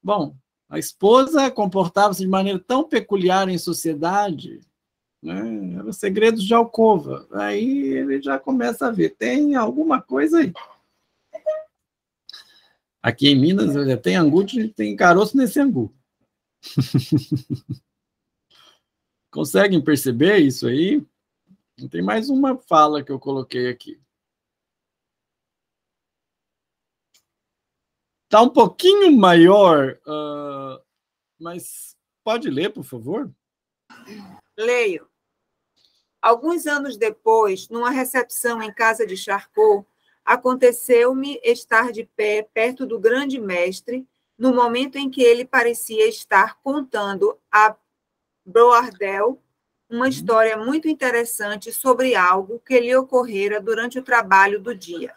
Bom, a esposa comportava-se de maneira tão peculiar em sociedade, né? Era segredos de alcova. Aí ele já começa a ver, tem alguma coisa aí. Aqui em Minas, tem angu, tem caroço nesse angu. Conseguem perceber isso aí? Tem mais uma fala que eu coloquei aqui. Está um pouquinho maior, mas pode ler, por favor? Leio. Alguns anos depois, numa recepção em casa de Charcot, aconteceu-me estar de pé perto do grande mestre, no momento em que ele parecia estar contando a Boardel uma história muito interessante sobre algo que lhe ocorrera durante o trabalho do dia.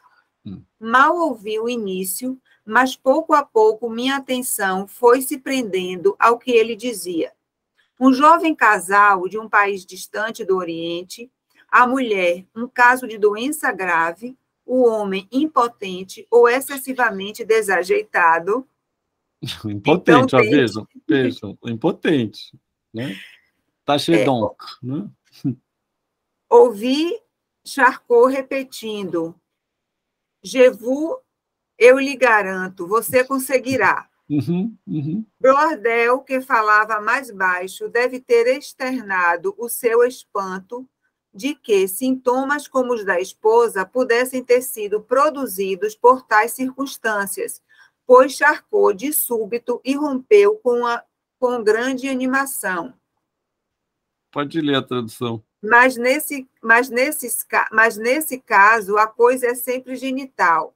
Mal ouvi o início, mas pouco a pouco minha atenção foi se prendendo ao que ele dizia. Um jovem casal de um país distante do Oriente, a mulher, um caso de doença grave, o homem impotente ou excessivamente desajeitado. Impotente, então, vejam, impotente, né? Tâchez donc, né? Ouvi Charcot repetindo, Je vous, eu lhe garanto, você conseguirá. Boardel, que falava mais baixo, deve ter externado o seu espanto de que sintomas como os da esposa pudessem ter sido produzidos por tais circunstâncias, pois Charcot, de súbito, irrompeu com grande animação. Pode ler a tradução. Mas nesse caso, a coisa é sempre genital.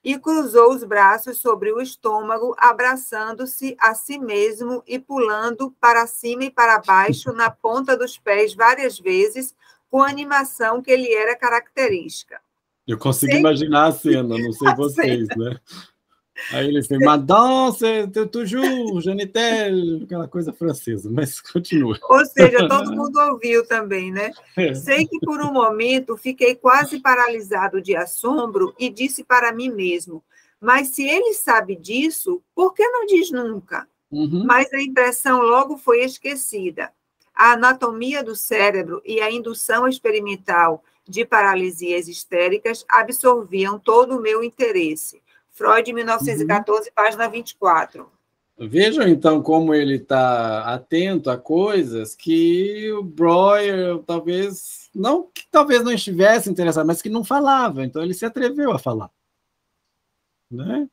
E cruzou os braços sobre o estômago, abraçando-se a si mesmo e pulando para cima e para baixo na ponta dos pés várias vezes, com a animação que lhe era característica. Eu consigo imaginar a cena, não sei vocês, né? Aí ele fez, Madame, c'est toujours, genitel, aquela coisa francesa, mas continua. Ou seja, todo mundo ouviu também, né? Sei que por um momento fiquei quase paralisado de assombro e disse para mim mesmo, mas se ele sabe disso, por que não diz nunca? Mas a impressão logo foi esquecida. A anatomia do cérebro e a indução experimental de paralisias histéricas absorviam todo o meu interesse. Freud, 1914, página 24. Vejam, então, como ele está atento a coisas que o Breuer talvez não estivesse interessado, mas que não falava. Então, ele se atreveu a falar. Né?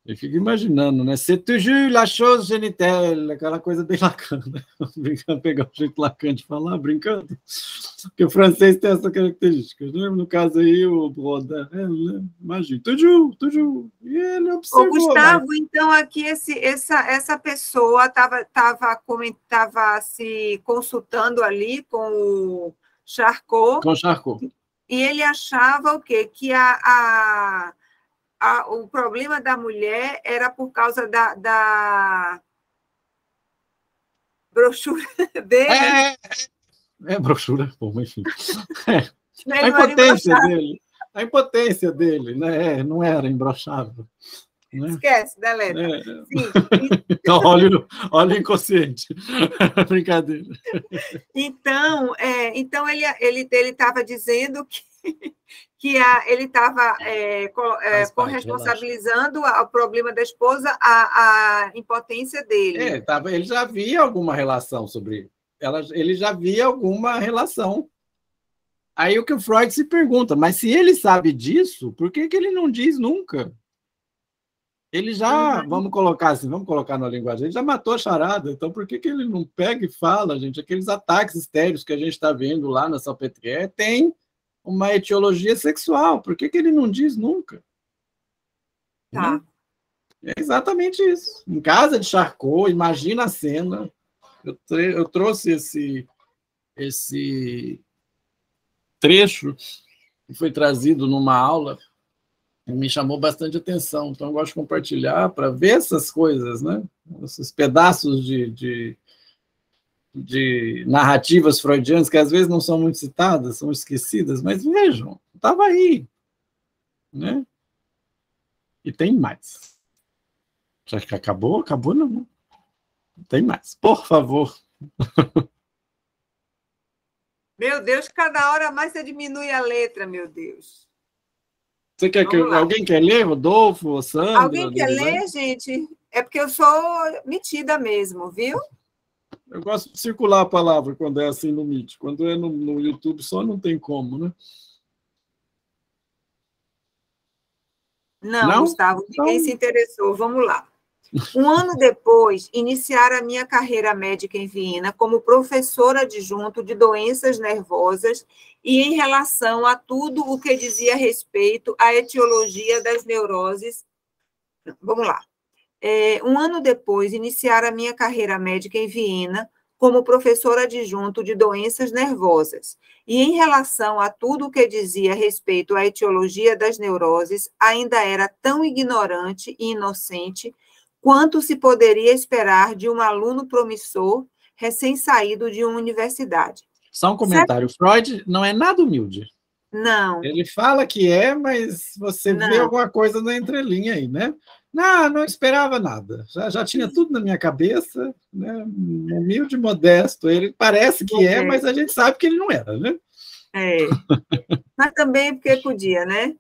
Eu fico imaginando, né? C'est toujours la chose génitale, aquela coisa bem Lacan, né? Pegar o jeito Lacan de falar, brincando. Porque o francês tem essa característica, né? No caso aí, o Brodin, imagina, toujours. E ele observou. Ô, Gustavo, então aqui essa pessoa estava se consultando ali com o Charcot. Com Charcot. E ele achava o quê? Que o problema da mulher era por causa da brochura dele. Brochura, bom, enfim. A impotência dele, né? Não era imbrochável. Né? Esquece, deleta. Sim. Então, olha o inconsciente. Brincadeira. Então ele estava dizendo que ele estava corresponsabilizando o problema da esposa a impotência dele. Ele já via alguma relação sobre ele já via alguma relação. Aí o que o Freud se pergunta, mas se ele sabe disso, por que ele não diz nunca? Ele já, vamos colocar assim, vamos colocar na linguagem, ele já matou a charada, então por que ele não pega e fala, gente? Aqueles ataques estéreos que a gente está vendo lá na Salpêtrière tem uma etiologia sexual, por que ele não diz nunca? Tá. É exatamente isso. Em casa de Charcot, imagina a cena. Eu trouxe esse trecho que foi trazido numa aula e me chamou bastante atenção. Então, eu gosto de compartilhar para ver essas coisas, né? Esses pedaços de narrativas freudianas que às vezes não são muito citadas, são esquecidas, mas vejam, estava aí, né? E tem mais. Já que acabou? Acabou não. Tem mais. Por favor. Meu Deus, cada hora mais você diminui a letra, meu Deus. Você quer que alguém quer ler, Rodolfo ou Sandra? Alguém quer ler, gente? É porque eu sou metida mesmo, viu? Eu gosto de circular a palavra quando é assim no Meet. Quando é no YouTube só não tem como, né? Não, Gustavo, ninguém se interessou. Vamos lá. Um ano depois, iniciara a minha carreira médica em Viena como professora adjunto de doenças nervosas e em relação a tudo o que dizia respeito à etiologia das neuroses. Vamos lá. Um ano depois, iniciara a minha carreira médica em Viena como professora adjunto de doenças nervosas e em relação a tudo o que dizia respeito à etiologia das neuroses, ainda era tão ignorante e inocente quanto se poderia esperar de um aluno promissor recém-saído de uma universidade. Só um comentário. Freud não é nada humilde. Não. Ele fala que é, mas você vê alguma coisa na entrelinha aí, né? Não esperava nada. Já tinha tudo na minha cabeça, né? Humilde, modesto. Ele parece que é, mas a gente sabe que ele não era, né? Mas também porque podia, né?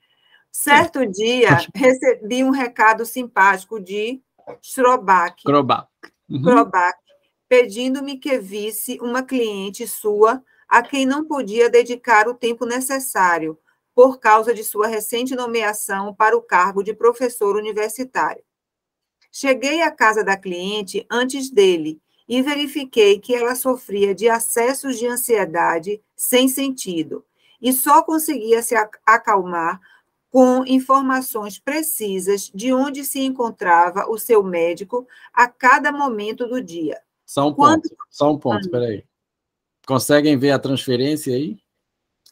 Certo dia, recebi um recado simpático de Krobach, pedindo-me que visse uma cliente sua a quem não podia dedicar o tempo necessário por causa de sua recente nomeação para o cargo de professor universitário. Cheguei à casa da cliente antes dele e verifiquei que ela sofria de acessos de ansiedade sem sentido e só conseguia se acalmar com informações precisas de onde se encontrava o seu médico a cada momento do dia. Só um ponto, espera aí. Conseguem ver a transferência aí?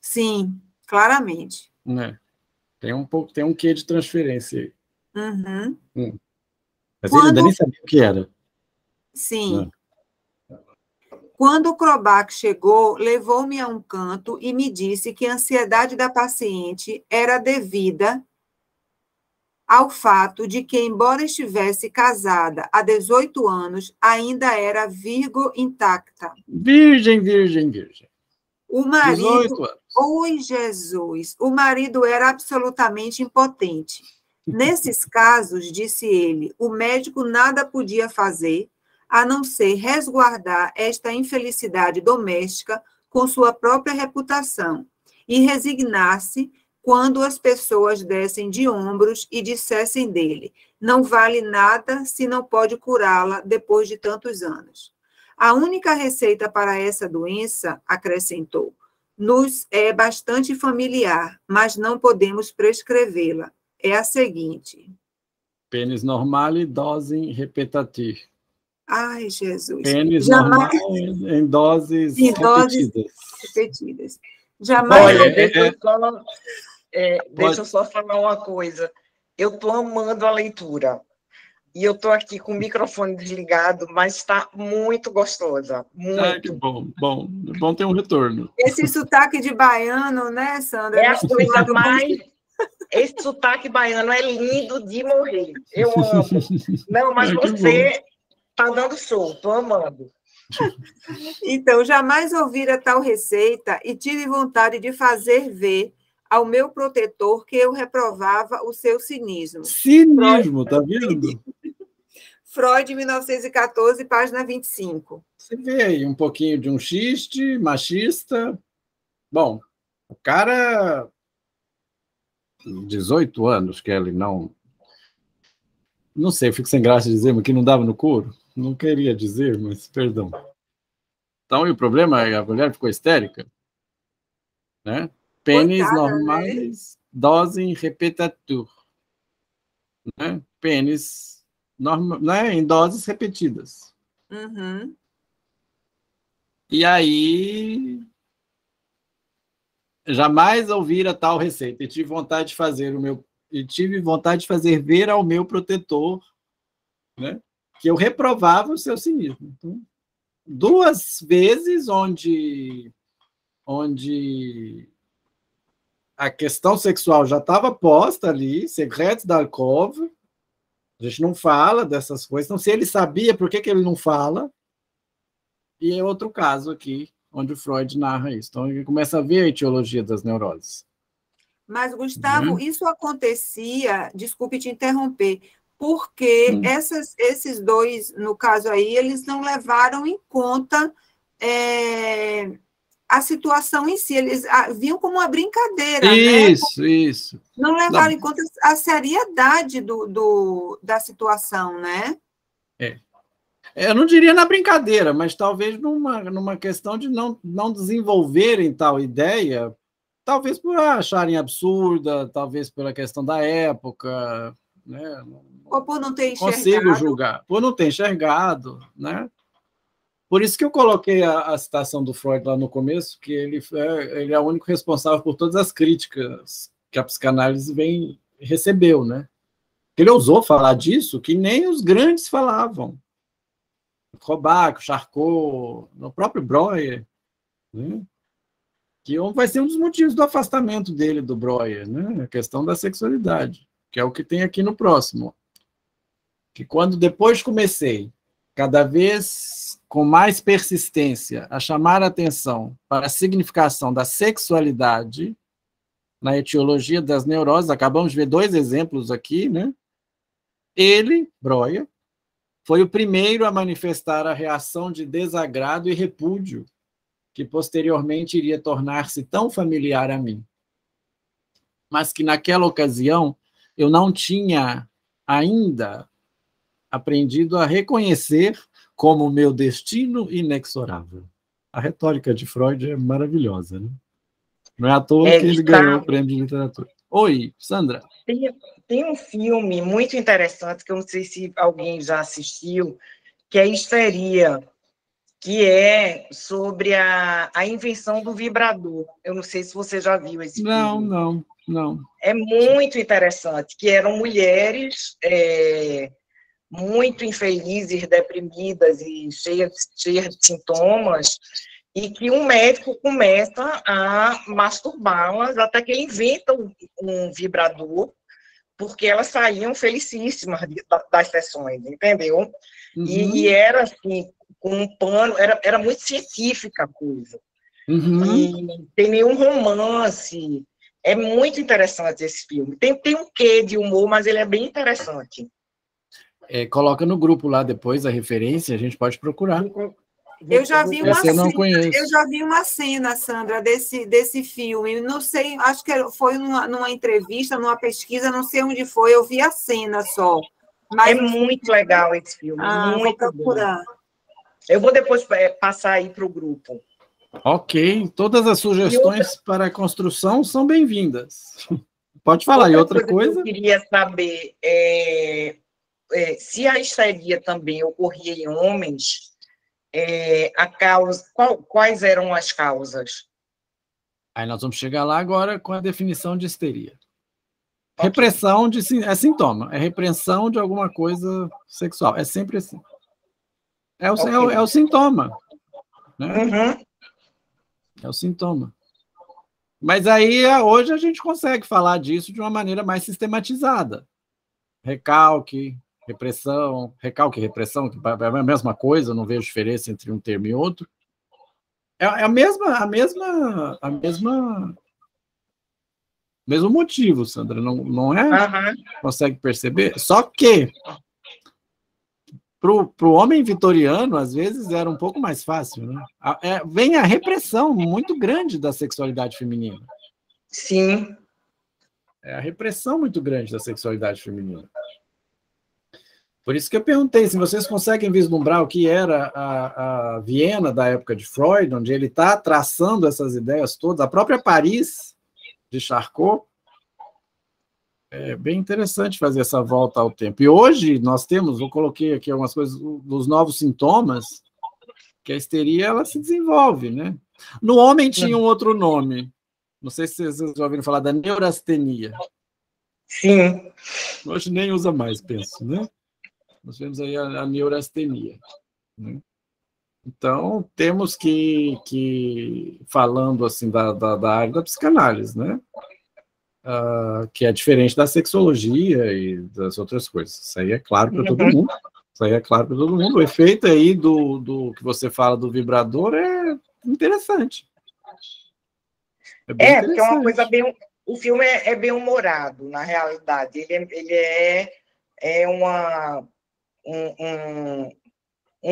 Sim, claramente. Tem um quê de transferência aí. Mas ele ainda nem sabia o que era. Sim. Quando o Krobach chegou, levou-me a um canto e me disse que a ansiedade da paciente era devida ao fato de que, embora estivesse casada há 18 anos, ainda era virgo intacta. Virgem. O marido... 18 anos. Oi, Jesus! O marido era absolutamente impotente. Nesses casos, disse ele, o médico nada podia fazer a não ser resguardar esta infelicidade doméstica com sua própria reputação e resignar-se quando as pessoas dessem de ombros e dissessem dele, não vale nada se não pode curá-la depois de tantos anos. A única receita para essa doença, acrescentou, nos é bastante familiar, mas não podemos prescrevê-la. É a seguinte. Pênis normal e dose repetitiva. Ai, Jesus. Pênis normal em doses repetidas. Jamais. Olha, deixa eu só falar uma coisa. Eu estou amando a leitura. E eu estou aqui com o microfone desligado, mas está muito gostosa. Muito. Que bom. É bom ter um retorno. Esse sotaque de baiano, né, Sandra? É a coisa mais... Esse sotaque baiano é lindo de morrer. Eu amo. Não, mas você está dando show, estou amando. Então, jamais ouvira tal receita e tive vontade de fazer ver ao meu protetor que eu reprovava o seu cinismo. Cinismo, tá vendo? Freud, 1914, página 25. Você vê aí um pouquinho de um xiste, machista. Bom, o cara... 18 anos que ele não Não sei, eu fico sem graça de dizer, mas que não dava no couro. Não queria dizer, mas perdão. Então, e o problema é que a mulher ficou histérica, né? Pênis Coitada, né? normais, dose repetitur, né? Pênis né? Em doses repetidas. Uhum. E aí, jamais ouvira tal receita e tive vontade de fazer ver ao meu protetor, né? Que eu reprovava o seu cinismo. Então, 2 vezes onde a questão sexual já estava posta ali, segredos da alcova, a gente não fala dessas coisas, então se ele sabia, por que ele não fala? E é outro caso aqui, onde o Freud narra isso. Então ele começa a ver a etiologia das neuroses. Mas, Gustavo, isso acontecia, desculpe te interromper, porque esses dois, no caso aí, eles não levaram em conta a situação em si, eles viam como uma brincadeira, isso, né? Isso. Não levaram em conta a seriedade da situação, né? Eu não diria na brincadeira, mas talvez numa questão de não desenvolverem tal ideia, talvez por acharem absurda, talvez pela questão da época, né? Ou por não ter enxergado. Consigo julgar, por não ter enxergado, né? Por isso que eu coloquei a citação do Freud lá no começo, que ele é o único responsável por todas as críticas que a psicanálise recebeu, né? Ele ousou falar disso que nem os grandes falavam. Robac, Charcot, o próprio Breuer, né? Que vai ser um dos motivos do afastamento dele do Breuer, né? A questão da sexualidade, que é o que tem aqui no próximo. Que quando depois comecei, cada vez com mais persistência, a chamar a atenção para a significação da sexualidade na etiologia das neuroses, acabamos de ver 2 exemplos aqui, né? Ele, Breuer, foi o primeiro a manifestar a reação de desagrado e repúdio, que posteriormente iria tornar-se tão familiar a mim. Mas que naquela ocasião eu não tinha ainda aprendido a reconhecer como meu destino inexorável. A retórica de Freud é maravilhosa, né? Não é à toa que ele ganhou o prêmio de literatura. Oi, Sandra. Tem um filme muito interessante, que eu não sei se alguém já assistiu, que é Histeria, que é sobre a invenção do vibrador. Eu não sei se você já viu esse filme. Não. É muito interessante, que eram mulheres muito infelizes, deprimidas e cheias de sintomas, e que um médico começa a masturbá-las até que ele inventa um vibrador, porque elas saíam felicíssimas das sessões, entendeu? Uhum. E era assim, com um pano, era muito científica a coisa. Uhum. E tem nenhum romance. É muito interessante esse filme. Tem um quê de humor, mas ele é bem interessante. Coloca no grupo lá depois a referência, a gente pode procurar. Eu já vi uma Esse eu não cena, conheço. eu já vi uma cena, Sandra, desse filme. Não sei, acho que foi numa entrevista, numa pesquisa, não sei onde foi, eu vi a cena só. Mas é muito legal esse filme, muito vou procurar. Bom. Eu vou depois passar aí para o grupo. Ok, todas as sugestões para a construção são bem-vindas. Pode falar. E outra coisa? Que eu queria saber se a histeria também ocorria em homens, quais eram as causas? Aí nós vamos chegar lá agora com a definição de histeria. Okay. Repressão é sintoma, é repressão de alguma coisa sexual, é sempre assim. É o sintoma. Né? Uhum. É o sintoma. Mas aí, hoje, a gente consegue falar disso de uma maneira mais sistematizada. Recalque, repressão, recalque e repressão, que é a mesma coisa, eu não vejo diferença entre um termo e outro. É mesmo motivo, Sandra, não é? Uhum. Consegue perceber? Só que para o homem vitoriano, às vezes, era um pouco mais fácil, né? Vem a repressão muito grande da sexualidade feminina. Sim. É a repressão muito grande da sexualidade feminina. Por isso que eu perguntei se vocês conseguem vislumbrar o que era a Viena da época de Freud, onde ele está traçando essas ideias todas, a própria Paris de Charcot. É bem interessante fazer essa volta ao tempo. E hoje nós temos, eu coloquei aqui algumas coisas dos novos sintomas, que a histeria ela se desenvolve, né? No homem tinha um outro nome. Não sei se vocês já ouviram falar da neurastenia. Sim. Hoje nem usa mais, penso, né? Nós temos aí a neurastenia, né? Então, temos que falando assim da área da psicanálise, né? Que é diferente da sexologia e das outras coisas. Isso aí é claro para todo mundo. Isso aí é claro para todo mundo. O efeito aí do que você fala do vibrador é interessante. Porque é uma coisa bem... O filme é bem humorado, na realidade. Ele é um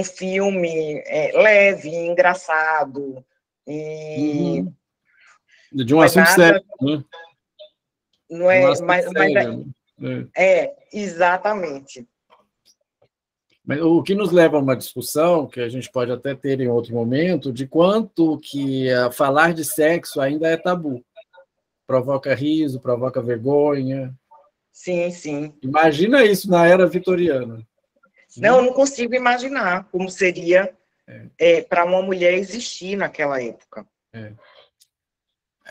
filme leve, engraçado. E de um assunto sério, né? Não é, exatamente. Mas o que nos leva a uma discussão, que a gente pode até ter em outro momento, de quanto que falar de sexo ainda é tabu. Provoca riso, provoca vergonha. Sim, sim. Imagina isso na era vitoriana. Não, eu não consigo imaginar como seria para uma mulher existir naquela época.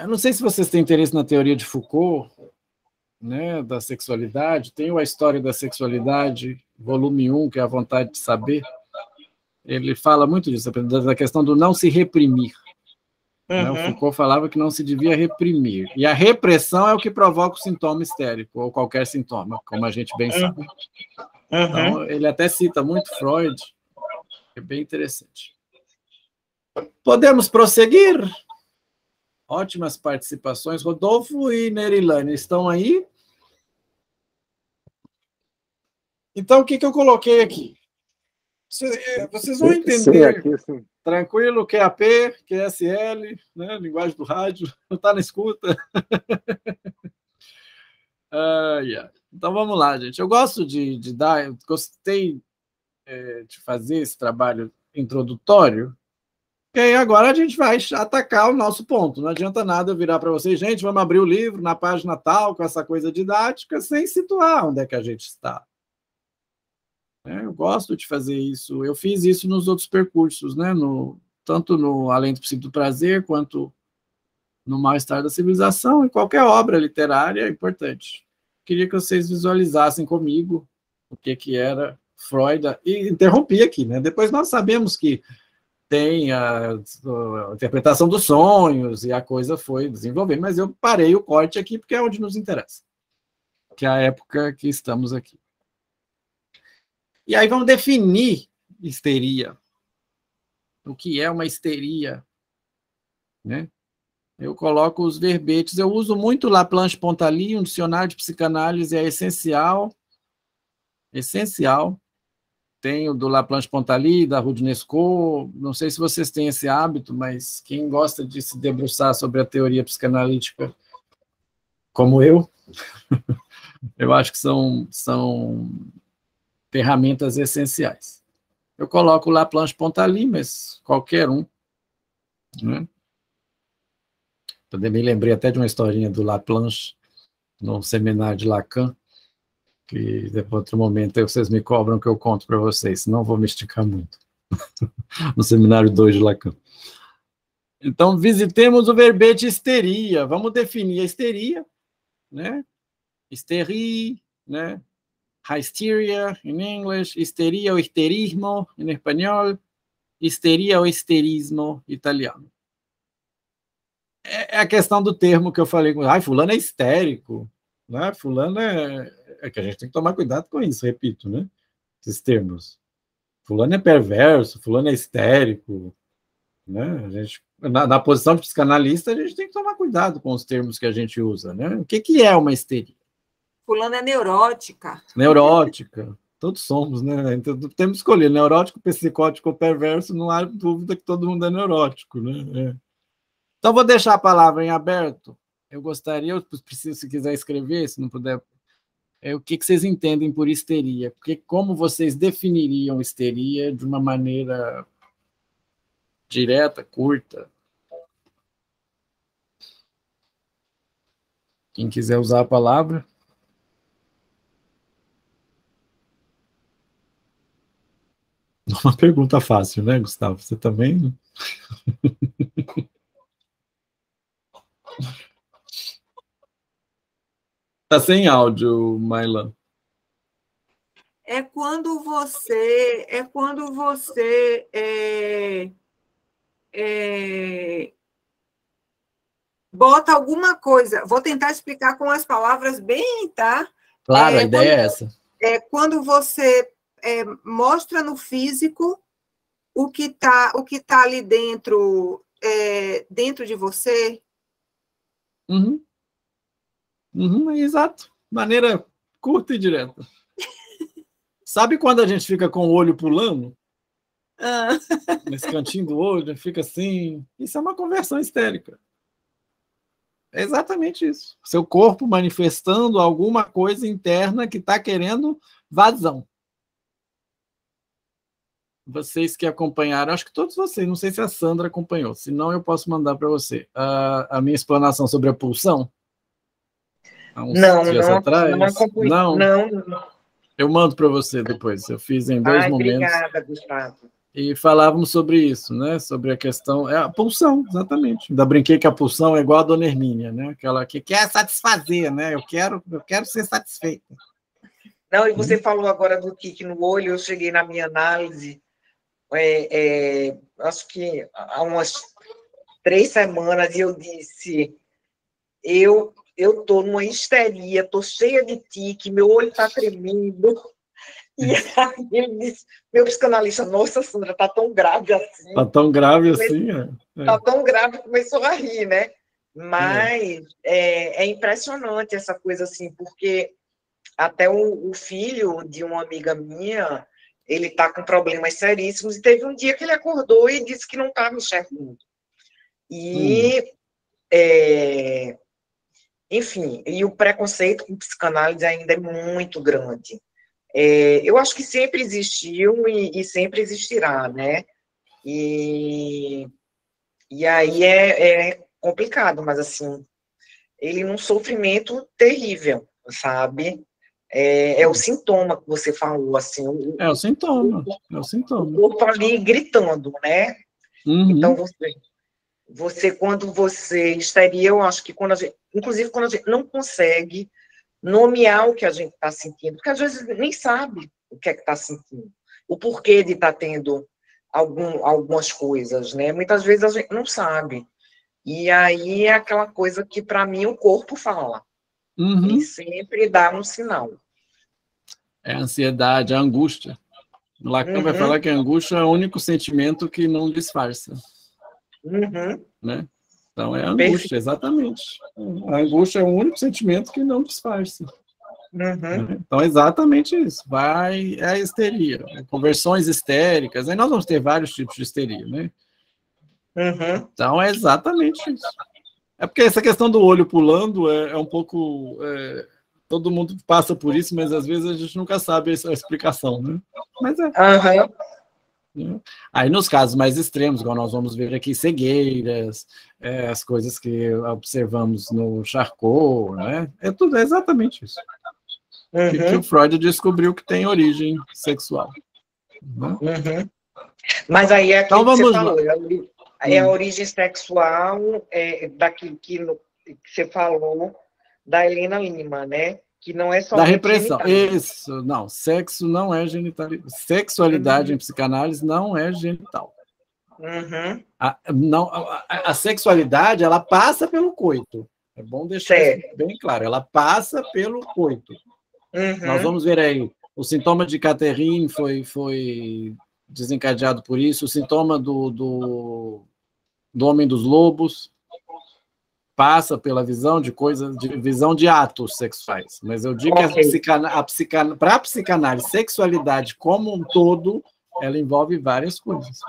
Eu não sei se vocês têm interesse na teoria de Foucault, né, da sexualidade. Tem A História da Sexualidade, volume 1, que é A Vontade de Saber. Ele fala muito disso, da questão do não se reprimir. Né? O Foucault falava que não se devia reprimir. E a repressão é o que provoca o sintoma histérico, ou qualquer sintoma, como a gente bem sabe. Então, ele até cita muito Freud. É bem interessante. Podemos prosseguir? Ótimas participações. Rodolfo e Nerilane estão aí? Então, o que eu coloquei aqui? Vocês vão entender, sim. Tranquilo, QAP, QSL, né? Linguagem do rádio, não está na escuta. Então, vamos lá, gente. Eu gosto de dar, eu gostei de fazer esse trabalho introdutório, e aí agora a gente vai atacar o nosso ponto. Não adianta nada eu virar para vocês, gente, vamos abrir o livro na página tal, com essa coisa didática, sem situar onde é que a gente está. Eu gosto de fazer isso. Eu fiz isso nos outros percursos, né? Tanto no Além do Princípio do Prazer, quanto no Mal-Estar da Civilização, e qualquer obra literária é importante. Queria que vocês visualizassem comigo o que era Freud. E interrompi aqui, né? Depois nós sabemos que tem a interpretação dos sonhos, e a coisa foi desenvolvendo, mas eu parei o corte aqui, porque é onde nos interessa, que é a época que estamos aqui. E aí vamos definir histeria. O que é uma histeria? Né? Eu coloco os verbetes. Eu uso muito Laplanche-Pontaly, um dicionário de psicanálise é essencial. Essencial. Tenho do Laplanche-Pontaly, da Roudinesco. Não sei se vocês têm esse hábito, mas quem gosta de se debruçar sobre a teoria psicanalítica, como eu acho que são ferramentas essenciais. Eu coloco o Laplanche-Pontaly, mas qualquer um. Né? Também me lembrei até de uma historinha do Laplanche, num seminário de Lacan, que depois, outro momento, vocês me cobram que eu conto para vocês, senão vou me esticar muito. No seminário 2 de Lacan. Então, visitemos o verbete histeria. Vamos definir a histeria, né? Histeria, né? Hysteria, em inglês, histeria ou histerismo, em espanhol, histeria ou histerismo, italiano. É a questão do termo que eu falei, fulano é histérico, né? Fulano é que a gente tem que tomar cuidado com isso, repito, né? Esses termos. Fulano é perverso, fulano é histérico, né? A gente, na posição de psicanalista, a gente tem que tomar cuidado com os termos que a gente usa, né? O que é uma histeria? Fulano é neurótica. Neurótica. Todos somos, né? Então, temos que escolher neurótico, psicótico ou perverso, não há dúvida que todo mundo é neurótico, né? Então, vou deixar a palavra em aberto. Eu gostaria, se quiser escrever, se não puder, o que vocês entendem por histeria? Porque como vocês definiriam histeria de uma maneira direta, curta? Quem quiser usar a palavra. Uma pergunta fácil, né, Gustavo? Você também? Tá sem áudio, Mailan. É quando você bota alguma coisa. Vou tentar explicar com as palavras bem, tá? Claro, a ideia é essa. É quando você mostra no físico o que tá ali dentro, dentro de você. Uhum. Exato. Maneira curta e direta. Sabe quando a gente fica com o olho pulando? Nesse cantinho do olho, fica assim. Isso é uma conversão histérica. É exatamente isso. Seu corpo manifestando alguma coisa interna que está querendo vazão. Vocês que acompanharam, acho que todos vocês, não sei se a Sandra acompanhou, senão eu posso mandar para você a minha explanação sobre a pulsão. Há uns dias atrás. Não. Eu mando para você depois. Eu fiz em 2 momentos. Obrigada, Gustavo. E falávamos sobre isso, né? Sobre a questão. É a pulsão, exatamente. Ainda brinquei que a pulsão é igual a Dona Hermínia, né? Aquela que quer satisfazer, né? Eu quero ser satisfeita. Não, e você falou agora do tique no olho, eu cheguei na minha análise, acho que há umas 3 semanas, e eu disse, eu estou numa histeria, estou cheia de tique, meu olho está tremendo. E aí ele disse, meu psicanalista, nossa, Sandra, está tão grave assim. Está tão grave assim? Está tão grave, começou a rir, né? Mas é impressionante essa coisa assim, porque até o filho de uma amiga minha, ele está com problemas seríssimos, e teve um dia que ele acordou e disse que não estava enxergando. E, enfim, e o preconceito com psicanálise ainda é muito grande. Eu acho que sempre existiu e sempre existirá, né? E aí é complicado, mas, assim, ele num sofrimento terrível, sabe? É o sintoma que você falou, assim. O sintoma. O corpo ali gritando, né? Então, quando você histeria, eu acho que inclusive quando a gente não consegue nomear o que a gente está sentindo, porque às vezes nem sabe o que é que está sentindo, o porquê de estar tendo algumas coisas, né? Muitas vezes a gente não sabe. E aí é aquela coisa que, para mim, o corpo fala. Ele sempre dá um sinal. É a ansiedade, a angústia. Lacan vai falar que a angústia é o único sentimento que não disfarça. Né? Então, é a angústia, exatamente. A angústia é o único sentimento que não disfarça. Então, é exatamente isso. É a histeria. Conversões histéricas. Aí nós vamos ter vários tipos de histeria, né? Então, é exatamente isso. É porque essa questão do olho pulando é um pouco... todo mundo passa por isso, mas às vezes a gente nunca sabe a explicação, né? Mas Aí, nos casos mais extremos, igual nós vamos ver aqui, cegueiras, as coisas que observamos no Charcot, né? É exatamente isso. Que o Freud descobriu que tem origem sexual. Né? Mas aí é aquilo que você falou, a origem sexual daquilo que você falou da Helena Lima, né? Que não é só da repressão. Isso, não. Sexo não é genital. Sexualidade em psicanálise não é genital. A sexualidade, ela passa pelo coito. É bom deixar isso bem claro. Ela passa pelo coito. Nós vamos ver aí. O sintoma de Catherine foi desencadeado por isso. O sintoma do Homem dos Lobos passa pela visão de coisas, visão de atos sexuais. Mas eu digo que para a psicanálise, sexualidade como um todo, ela envolve várias coisas.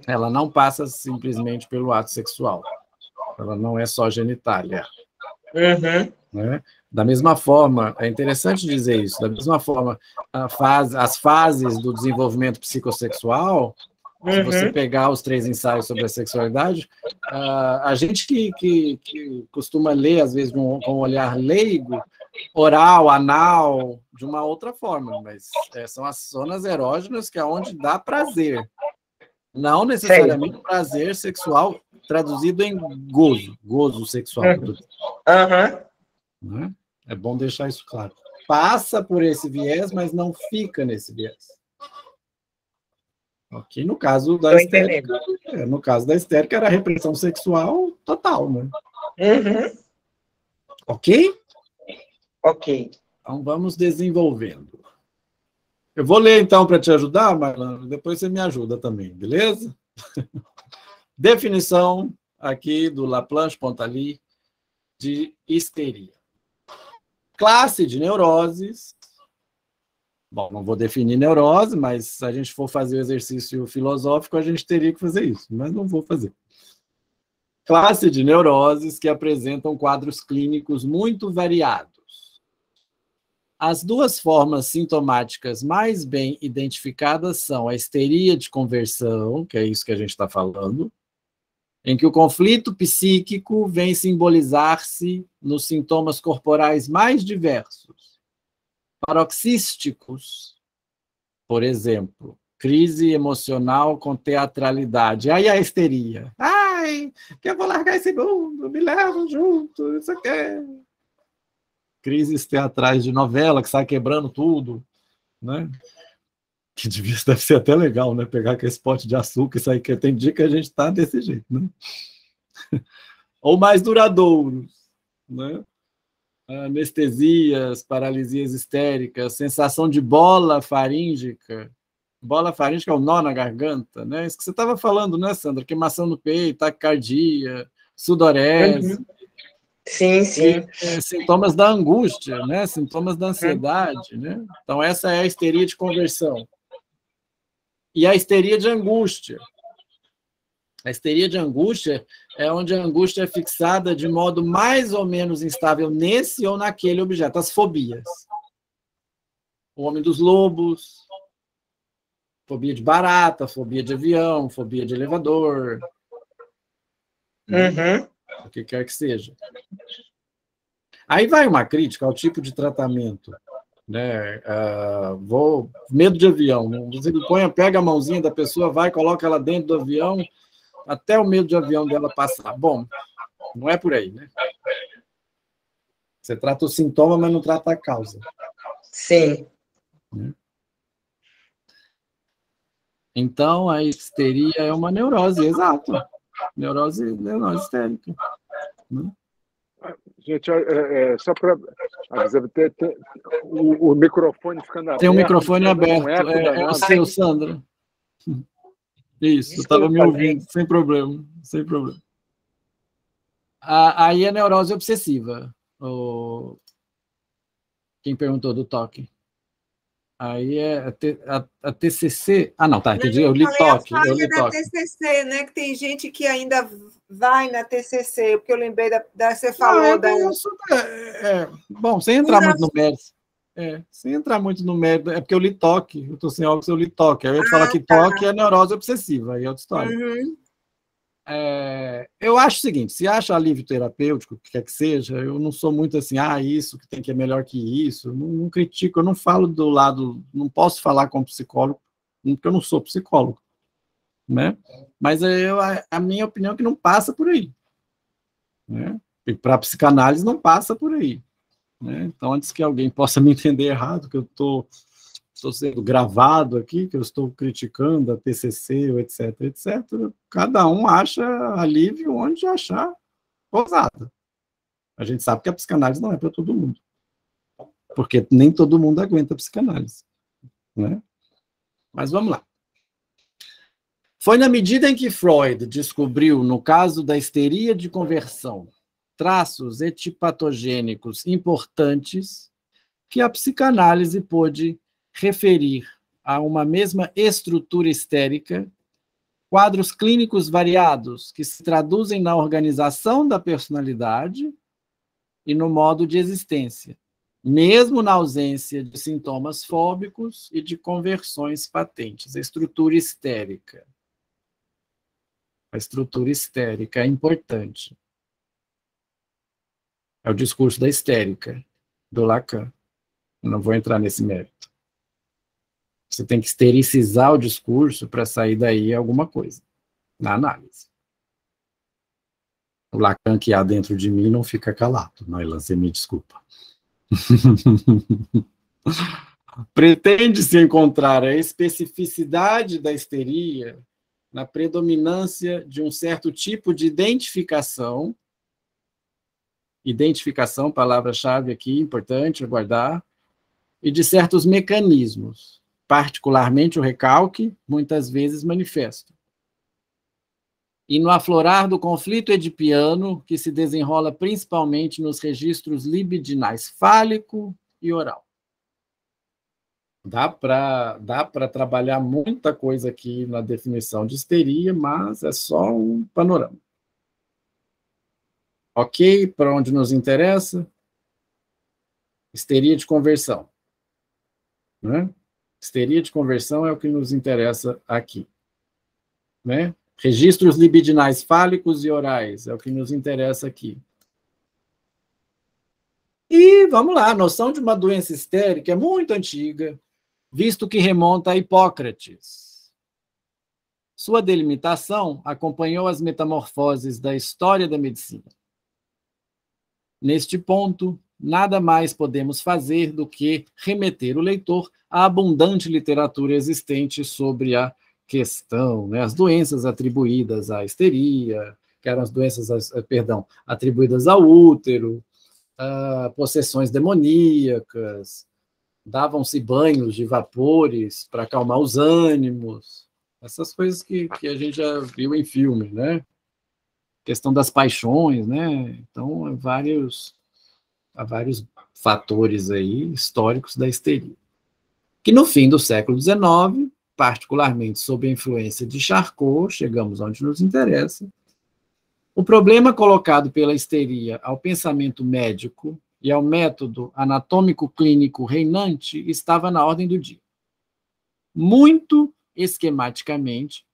Ela não passa simplesmente pelo ato sexual. Ela não é só genitália. Né? Da mesma forma, é interessante dizer isso, da mesma forma, as fases do desenvolvimento psicossexual, se você pegar os 3 ensaios sobre a sexualidade, a gente que costuma ler, às vezes, com um olhar leigo, oral, anal, de uma outra forma, mas são as zonas erógenas que é onde dá prazer. Não necessariamente prazer sexual traduzido em gozo sexual. Né? É bom deixar isso claro. Passa por esse viés, mas não fica nesse viés. Ok? No caso da histérica, era a repressão sexual total, né? Ok? Ok. Então vamos desenvolvendo. Eu vou ler então para te ajudar, Marlana, depois você me ajuda também, beleza? Definição aqui do Laplanche-Pontali de histeria. Classe de neuroses. Bom, não vou definir neurose, mas se a gente for fazer o exercício filosófico, a gente teria que fazer isso, mas não vou fazer. Classe de neuroses que apresentam quadros clínicos muito variados. As 2 formas sintomáticas mais bem identificadas são a histeria de conversão, que é isso que a gente está falando, em que o conflito psíquico vem simbolizar-se nos sintomas corporais mais diversos, paroxísticos, por exemplo, crise emocional com teatralidade. Aí a histeria. Ai, que eu vou largar esse mundo, me levam junto, isso aqui. Crises teatrais de novela, que sai quebrando tudo, né? Que deve ser até legal, né? Pegar aquele pote de açúcar e sair, que tem dia que a gente está desse jeito, né? Ou mais duradouros, né? Anestesias, paralisias histéricas, sensação de bola faríngica. Bola faríngica é o nó na garganta, né? Isso que você estava falando, né, Sandra? Queimação no peito, taquicardia, sudorese. Sim, sim. Sintomas da angústia, né? Sintomas da ansiedade, né? Então, essa é a histeria de conversão. E a histeria de angústia. A histeria de angústia é onde a angústia é fixada de modo mais ou menos instável nesse ou naquele objeto. As fobias. O homem dos lobos, fobia de barata, fobia de avião, fobia de elevador. O que quer que seja. Aí vai uma crítica ao tipo de tratamento. Né? Medo de avião. Você pega a mãozinha da pessoa, vai, coloca ela dentro do avião, até o medo de avião dela passar. Bom, não é por aí, né? Você trata o sintoma, mas não trata a causa. Sim. Então, a histeria é uma neurose, exato. Neurose histérica. Né? Gente, só para avisar, o microfone ficando aberto. Tem um microfone aberto. É o seu, Sandra. Isso, estava me ouvindo, sem problema. Sem problema. Aí a neurose obsessiva. Quem perguntou do toque? Aí é a TCC. Ah, não, tá, entendi. Eu li toque. Eu li da TCC, né? Que tem gente que ainda vai na TCC, porque eu lembrei você falou bom, sem entrar muito no mérito. Sem entrar muito no mérito, é porque eu li toque. Eu estou sem óculos, eu li toque. Aí eu ia falar que toque é neurose obsessiva, aí é outra história. Eu acho o seguinte: se acha alívio terapêutico, o que quer que seja, eu não sou muito assim, isso que tem que é melhor que isso, não critico, eu não falo do lado, não posso falar como psicólogo, porque eu não sou psicólogo, né? Mas a minha opinião é que não passa por aí, né? E para a psicanálise não passa por aí, né? Então, antes que alguém possa me entender errado, que eu estou sendo gravado aqui, que eu estou criticando a TCC, etc., etc., cada um acha alívio onde achar ousado. A gente sabe que a psicanálise não é para todo mundo, porque nem todo mundo aguenta a psicanálise, né? Mas vamos lá. Foi na medida em que Freud descobriu, no caso da histeria de conversão, traços etipatogênicos importantes, que a psicanálise pôde referir a uma mesma estrutura histérica, quadros clínicos variados que se traduzem na organização da personalidade, e no modo de existência, mesmo na ausência de sintomas fóbicos e de conversões patentes. A estrutura histérica. A estrutura histérica é importante. É o discurso da histérica, do Lacan. Eu não vou entrar nesse mérito. Você tem que estericizar o discurso para sair daí alguma coisa, na análise. O Lacan que há dentro de mim não fica calado. Noilan, você me desculpa. Pretende-se encontrar a especificidade da histeria na predominância de um certo tipo de identificação, palavra-chave aqui, importante aguardar, e de certos mecanismos, particularmente o recalque, muitas vezes manifesto. E no aflorar do conflito edipiano, que se desenrola principalmente nos registros libidinais fálico e oral. Dá para trabalhar muita coisa aqui na definição de histeria, mas é só um panorama. Ok? Para onde nos interessa? Histeria de conversão. Né? Histeria de conversão é o que nos interessa aqui. Né? Registros libidinais fálicos e orais é o que nos interessa aqui. E vamos lá, a noção de uma doença histérica é muito antiga, visto que remonta a Hipócrates. Sua delimitação acompanhou as metamorfoses da história da medicina. Neste ponto, nada mais podemos fazer do que remeter o leitor à abundante literatura existente sobre a questão, né? As doenças atribuídas à histeria, que eram as doenças, atribuídas ao útero, possessões demoníacas, davam-se banhos de vapores para acalmar os ânimos, essas coisas que a gente já viu em filmes, né? Questão das paixões, né? Então, há vários fatores aí históricos da histeria. Que no fim do século XIX, particularmente sob a influência de Charcot, chegamos onde nos interessa, o problema colocado pela histeria ao pensamento médico e ao método anatômico-clínico reinante estava na ordem do dia. Muito esquematicamente,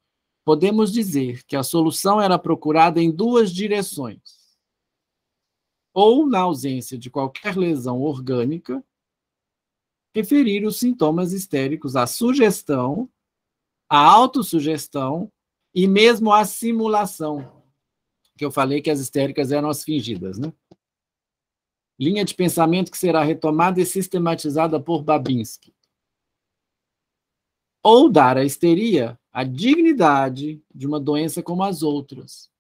podemos dizer que a solução era procurada em duas direções. Ou, na ausência de qualquer lesão orgânica, referir os sintomas histéricos à sugestão, à autossugestão e mesmo à simulação, que eu falei que as histéricas eram as fingidas, né? Linha de pensamento que será retomada e sistematizada por Babinski. Ou dar à histeria a dignidade de uma doença como as outras,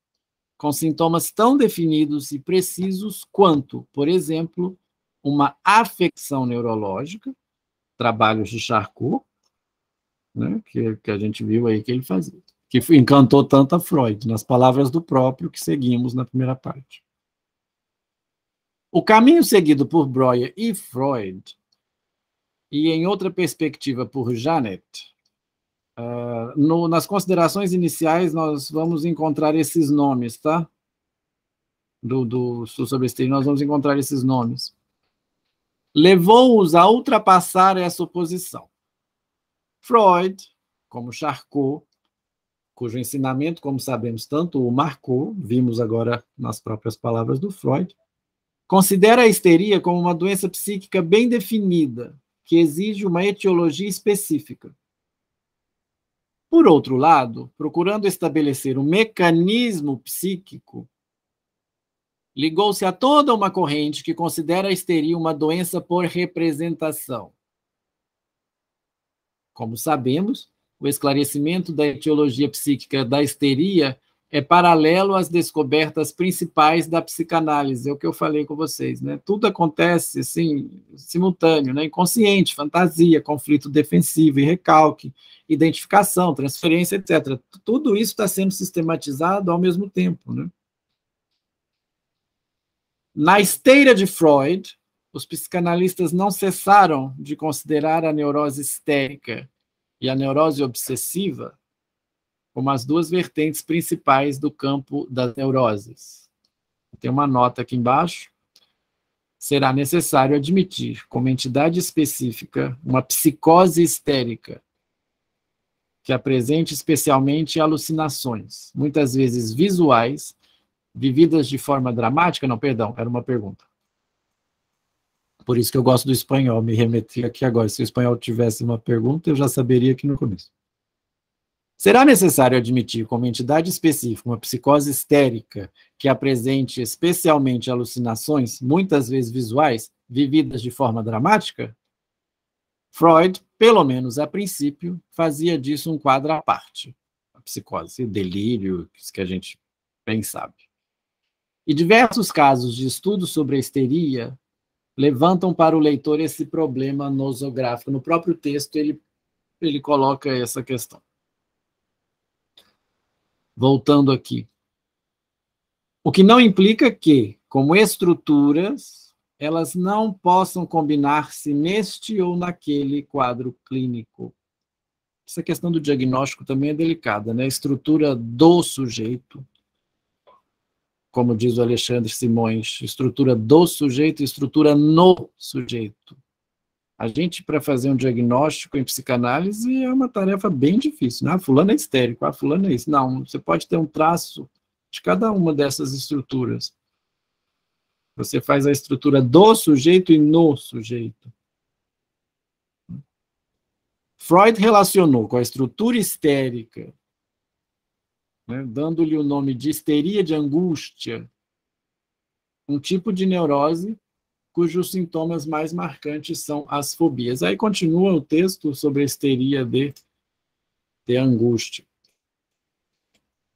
com sintomas tão definidos e precisos quanto, por exemplo, uma afecção neurológica, trabalhos de Charcot, né, que a gente viu aí que ele fazia, que encantou tanto a Freud, nas palavras do próprio que seguimos na primeira parte. O caminho seguido por Breuer e Freud, e em outra perspectiva por Janet, nas considerações iniciais nós vamos encontrar esses nomes, tá? Sobre histeria, nós vamos encontrar esses nomes. Levou-os a ultrapassar essa oposição. Freud, como Charcot, cujo ensinamento, como sabemos, tanto o marcou, vimos agora nas próprias palavras do Freud, considera a histeria como uma doença psíquica bem definida, que exige uma etiologia específica. Por outro lado, procurando estabelecer um mecanismo psíquico, ligou-se a toda uma corrente que considera a histeria uma doença por representação. Como sabemos, o esclarecimento da etiologia psíquica da histeria é paralelo às descobertas principais da psicanálise, é o que eu falei com vocês, né? Tudo acontece, assim, simultâneo, né? Inconsciente, fantasia, conflito defensivo e recalque, identificação, transferência, etc. Tudo isso está sendo sistematizado ao mesmo tempo, né? Na esteira de Freud, os psicanalistas não cessaram de considerar a neurose histérica e a neurose obsessiva como as duas vertentes principais do campo das neuroses. Tem uma nota aqui embaixo. será necessário admitir como entidade específica uma psicose histérica que apresente especialmente alucinações, muitas vezes visuais, vividas de forma dramática? Não, perdão, era uma pergunta. Por isso que eu gosto do espanhol, me remeti aqui agora. Se o espanhol tivesse uma pergunta, eu já saberia aqui no começo. Será necessário admitir como entidade específica uma psicose histérica que apresente especialmente alucinações, muitas vezes visuais, vividas de forma dramática? Freud, pelo menos a princípio, fazia disso um quadro à parte. A psicose, o delírio, isso que a gente bem sabe. E diversos casos de estudos sobre a histeria levantam para o leitor esse problema nosográfico. No próprio texto, ele coloca essa questão. Voltando aqui. O que não implica que, como estruturas, elas não possam combinar-se neste ou naquele quadro clínico. Essa questão do diagnóstico também é delicada, né? A estrutura do sujeito, como diz o Alexandre Simões, estrutura do sujeito e estrutura no sujeito. A gente, para fazer um diagnóstico em psicanálise, é uma tarefa bem difícil. Né? Fulano é histérico, fulano é isso. Não, você pode ter um traço de cada uma dessas estruturas. Você faz a estrutura do sujeito e no sujeito. Freud relacionou com a estrutura histérica, né, dando-lhe o nome de histeria de angústia, um tipo de neurose cujos sintomas mais marcantes são as fobias. Aí continua o texto sobre a histeria de angústia.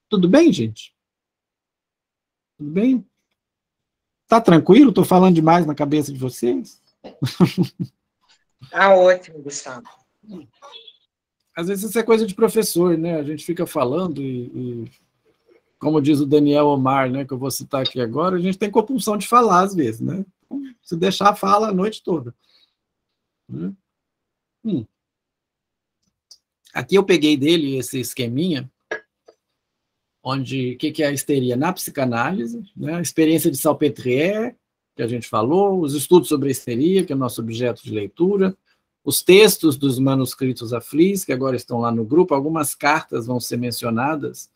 Tudo bem, gente? Tudo bem? Tá tranquilo? Estou falando demais na cabeça de vocês? Tá ótimo, Gustavo. Às vezes isso é coisa de professor, né? A gente fica falando e como diz o Daniel Omar, né, que eu vou citar aqui agora, a gente tem compulsão de falar às vezes, né? Se deixar, fala a noite toda. Aqui eu peguei dele esse esqueminha, onde o que é a histeria na psicanálise, né? A experiência de Salpêtrière, que a gente falou, os estudos sobre a histeria, que é o nosso objeto de leitura, os textos dos manuscritos Afflis, que agora estão lá no grupo, algumas cartas vão ser mencionadas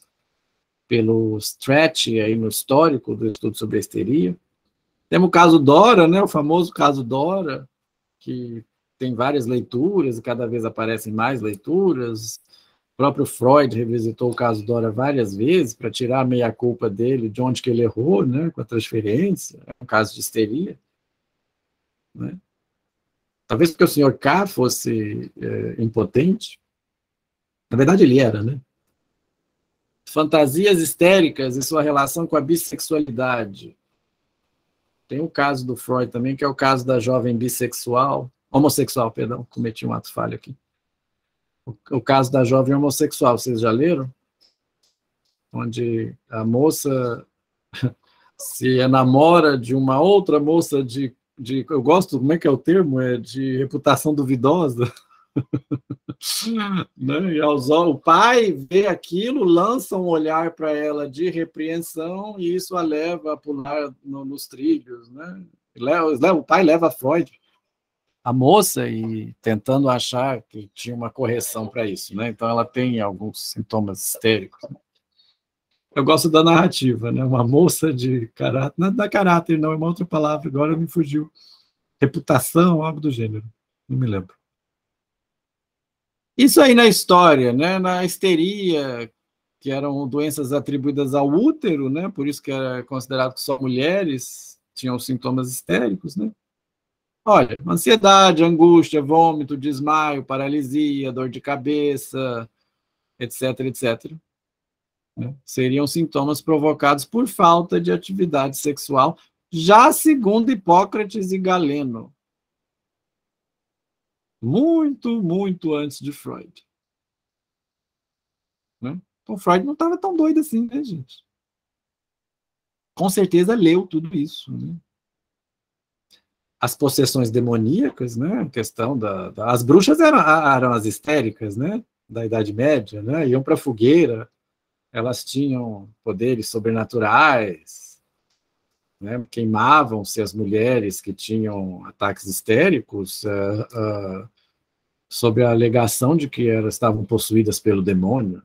pelo Stretch aí no histórico do estudo sobre a histeria. Temos o caso Dora, né, o famoso caso Dora, que tem várias leituras, e cada vez aparecem mais leituras. O próprio Freud revisitou o caso Dora várias vezes para tirar a meia-culpa dele, de onde que ele errou, né, com a transferência, é um caso de histeria. Né? Talvez porque o senhor K fosse impotente. Na verdade, ele era, né? Fantasias histéricas e sua relação com a bissexualidade. Tem o caso do Freud também, que é o caso da jovem homossexual, perdão, cometi um ato falho aqui. O caso da jovem homossexual, vocês já leram? Onde a moça se enamora de uma outra moça de eu gosto, como é que é o termo? É de reputação duvidosa. Né? E o pai vê aquilo, lança um olhar para ela de repreensão e isso a leva a pular nos trilhos. Né? O pai leva Freud, a moça, e tentando achar que tinha uma correção para isso. Né? Então ela tem alguns sintomas histéricos. Né? Eu gosto da narrativa, né? Uma moça de caráter, não é caráter, não, é uma outra palavra, agora me fugiu. Reputação, algo do gênero, não me lembro. Isso aí na história, né? Na histeria, que eram doenças atribuídas ao útero, né? Por isso que era considerado que só mulheres tinham sintomas histéricos, né? Olha, ansiedade, angústia, vômito, desmaio, paralisia, dor de cabeça, etc, etc. Né? Seriam sintomas provocados por falta de atividade sexual, já segundo Hipócrates e Galeno. Muito, muito antes de Freud. Né? Então, Freud não estava tão doido assim, né, gente? Com certeza leu tudo isso. Né? As possessões demoníacas, né? A questão as bruxas eram as histéricas, né? Da Idade Média, né? Iam para a fogueira, elas tinham poderes sobrenaturais. né? Queimavam-se as mulheres que tinham ataques histéricos sob a alegação de que elas estavam possuídas pelo demônio.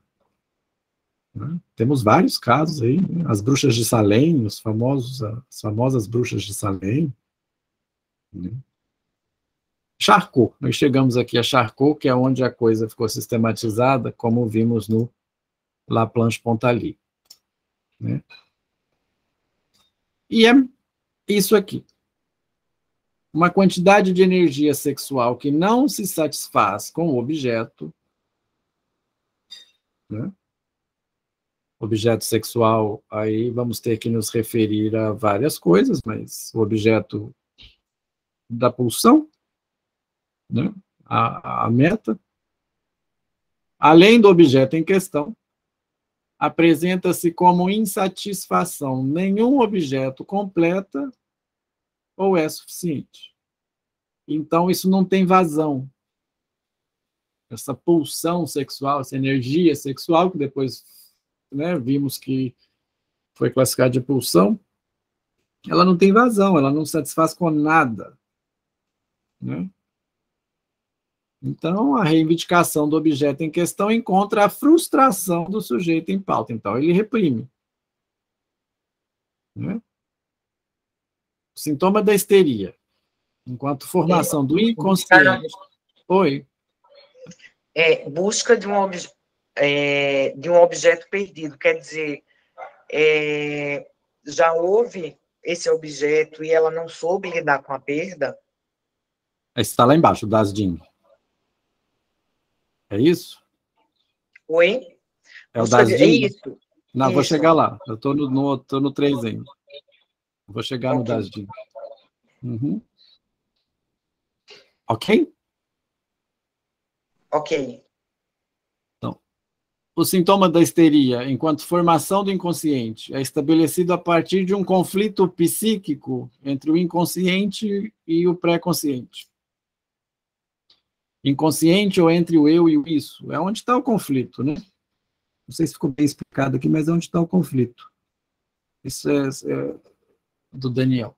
Né? Temos vários casos aí, né? As bruxas de Salem, as famosas bruxas de Salem. Né? Charcot, nós chegamos aqui a Charcot, que é onde a coisa ficou sistematizada, como vimos no La Planche-Pontalis. Né? E é isso aqui. Uma quantidade de energia sexual que não se satisfaz com o objeto, né? Objeto sexual, aí vamos ter que nos referir a várias coisas, mas o objeto da pulsão, né? A meta, além do objeto em questão, apresenta-se como insatisfação. Nenhum objeto completa ou é suficiente. Então, isso não tem vazão. Essa pulsão sexual, essa energia sexual, que depois, né, vimos que foi classificada de pulsão, ela não tem vazão, ela não satisfaz com nada. Né? Então, a reivindicação do objeto em questão encontra a frustração do sujeito em pauta. Então, ele reprime. Né? O sintoma da histeria, enquanto formação do inconsciente. Oi. Busca de um objeto perdido. Quer dizer, já houve esse objeto e ela não soube lidar com a perda? Esse está lá embaixo, o Das Ding. É isso? Oi? É o Das Ding? Isso. Não, isso. Vou chegar lá. Eu estou no 3 ainda. Vou chegar no Das Ding. Uhum. Ok? Ok. Então, o sintoma da histeria, enquanto formação do inconsciente, é estabelecido a partir de um conflito psíquico entre o inconsciente e o pré-consciente. Inconsciente ou entre o eu e o isso. É onde está o conflito, né? Não sei se ficou bem explicado aqui, mas é onde está o conflito. Isso é do Daniel.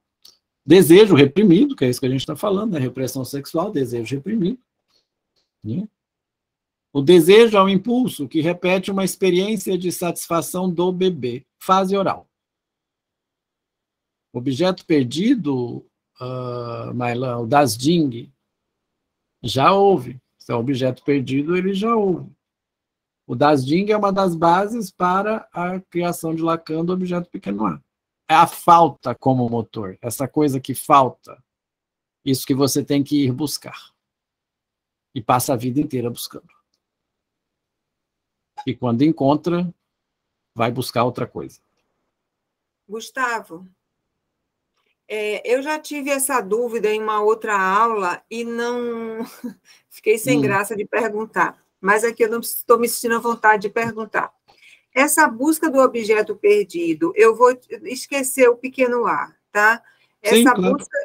Desejo reprimido, que é isso que a gente está falando, né? Repressão sexual, desejo reprimido. Né? O desejo é um impulso que repete uma experiência de satisfação do bebê. Fase oral. Objeto perdido, Mailan, o Das Ding, já houve. Se é objeto perdido, ele já houve. O Das Ding é uma das bases para a criação de Lacan do objeto pequeno A. É a falta como motor, essa coisa que falta, isso que você tem que ir buscar. E passa a vida inteira buscando. E quando encontra, vai buscar outra coisa. Gustavo, eu já tive essa dúvida em uma outra aula e não fiquei sem graça de perguntar, mas aqui eu não estou me sentindo à vontade de perguntar. Essa busca do objeto perdido, eu vou esquecer o pequeno A, tá? Sim, essa claro. busca,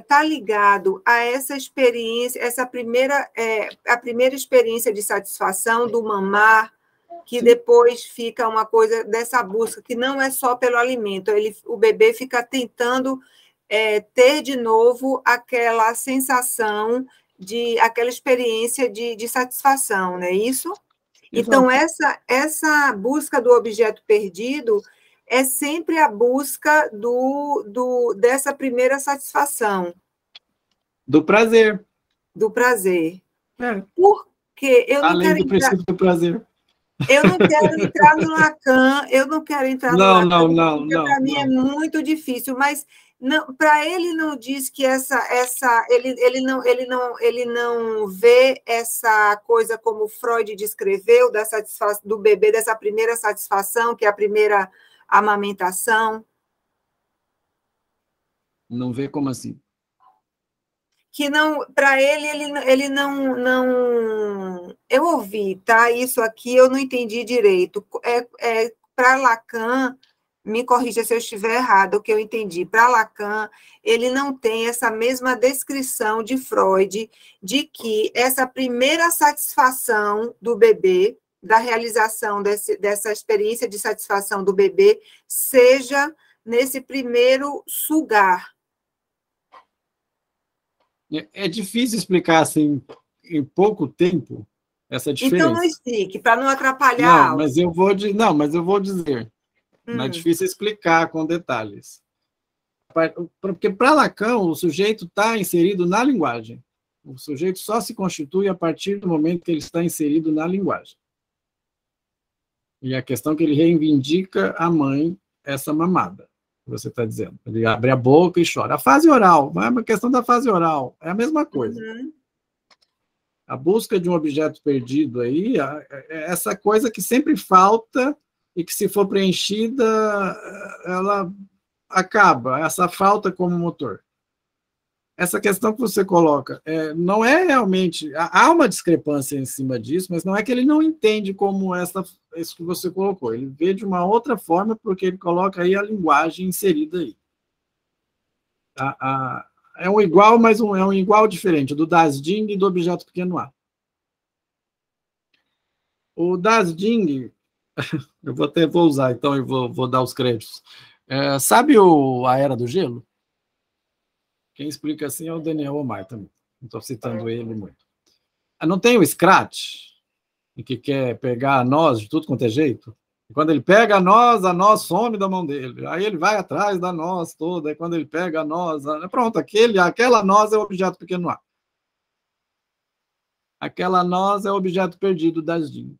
tá ligado a essa experiência, a primeira experiência de satisfação do mamar, que Sim. Depois fica uma coisa dessa busca, que não é só pelo alimento, o bebê fica tentando ter de novo aquela sensação, aquela experiência de satisfação, não é isso? Então, essa busca do objeto perdido é sempre a busca dessa primeira satisfação. Do prazer. Do prazer. É. Porque eu não Além quero do princípio do prazer. Eu não quero entrar no Lacan, no Lacan, porque para mim é muito difícil, mas para ele não diz que ele não vê essa coisa como Freud descreveu do bebê, dessa primeira satisfação, que é a primeira amamentação. Não vê como assim? Que não, para ele não. Eu ouvi, tá? Isso aqui eu não entendi direito. Para Lacan, me corrija se eu estiver errado, o que eu entendi. Para Lacan, ele não tem essa mesma descrição de Freud de que essa primeira satisfação do bebê, da realização dessa experiência de satisfação do bebê seja nesse primeiro sugar. É difícil explicar assim, em pouco tempo, essa diferença. Então, não explique, para não atrapalhar a aula. Não, mas eu vou dizer. Não é difícil explicar com detalhes. Porque, para Lacan, o sujeito está inserido na linguagem. O sujeito só se constitui a partir do momento que ele está inserido na linguagem. E a questão é que ele reivindica a mãe, essa mamada, que você está dizendo. Ele abre a boca e chora. A fase oral, é uma questão da fase oral, é a mesma coisa. A busca de um objeto perdido aí, é essa coisa que sempre falta e que, se for preenchida, ela acaba, essa falta como motor. Essa questão que você coloca, não é realmente... Há uma discrepância em cima disso, mas não é que ele não entende como isso que você colocou. Ele vê de uma outra forma, porque ele coloca aí a linguagem inserida aí. É um igual, mas é um igual diferente, do Das Ding e do objeto pequeno A. O Das Ding, eu vou usar, então, e vou dar os créditos. Sabe a Era do Gelo? Quem explica assim é o Daniel Omar também. Não estou citando ele muito. Não tem o Scratch, que quer pegar a noz de tudo quanto é jeito? E quando ele pega a noz some da mão dele. Aí ele vai atrás da noz toda, e quando ele pega a noz... Pronto, aquela noz é o objeto pequeno A. Aquela noz é o objeto perdido das Ding.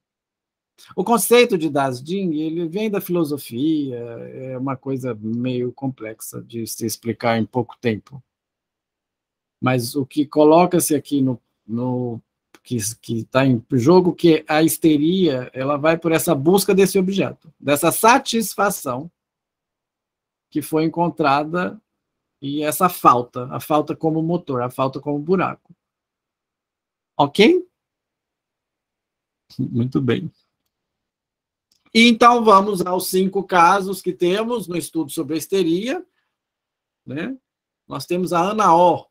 O conceito de Das Ding, ele vem da filosofia, é uma coisa meio complexa de se explicar em pouco tempo. Mas o que coloca-se aqui que está em jogo, que a histeria, ela vai por essa busca desse objeto, dessa satisfação que foi encontrada, e essa falta, a falta como motor, a falta como buraco. Ok? Muito bem. E então vamos aos 5 casos que temos no estudo sobre a histeria, né? Nós temos a Ana O.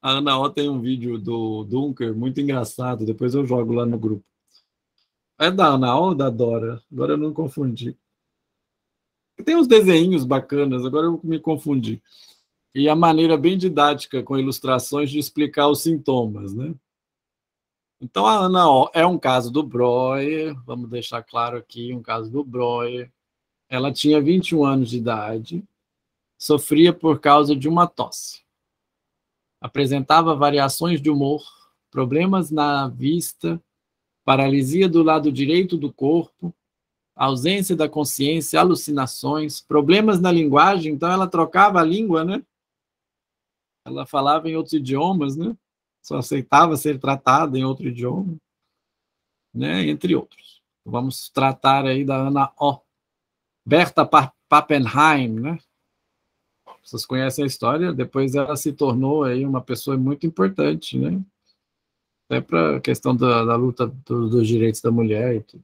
A Ana O tem um vídeo do Dunker muito engraçado, depois eu jogo lá no grupo. É da Ana O ou da Dora? Agora eu não confundi. Tem uns desenhinhos bacanas, agora eu me confundi. E a maneira bem didática, com ilustrações, de explicar os sintomas, né? Então, a Ana O é um caso do Breuer, vamos deixar claro aqui, um caso do Breuer. Ela tinha 21 anos de idade, sofria por causa de uma tosse. Apresentava variações de humor, problemas na vista, paralisia do lado direito do corpo, ausência da consciência, alucinações, problemas na linguagem, então ela trocava a língua, né? Ela falava em outros idiomas, né? Só aceitava ser tratada em outro idioma, né? Entre outros. Vamos tratar aí da Ana O. Berta Pappenheim, né? Vocês conhecem a história, depois ela se tornou aí uma pessoa muito importante, né? Até para a questão da luta dos direitos da mulher e tudo.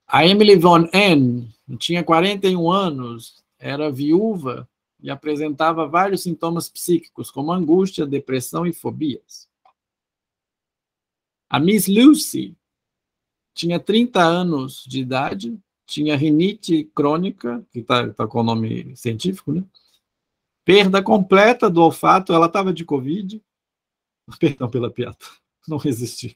A Emily von N. tinha 41 anos, era viúva e apresentava vários sintomas psíquicos, como angústia, depressão e fobias. A Miss Lucy tinha 30 anos de idade, tinha rinite crônica, que tá com o nome científico, né? Perda completa do olfato, ela estava de Covid. Perdão pela piada, não resisti.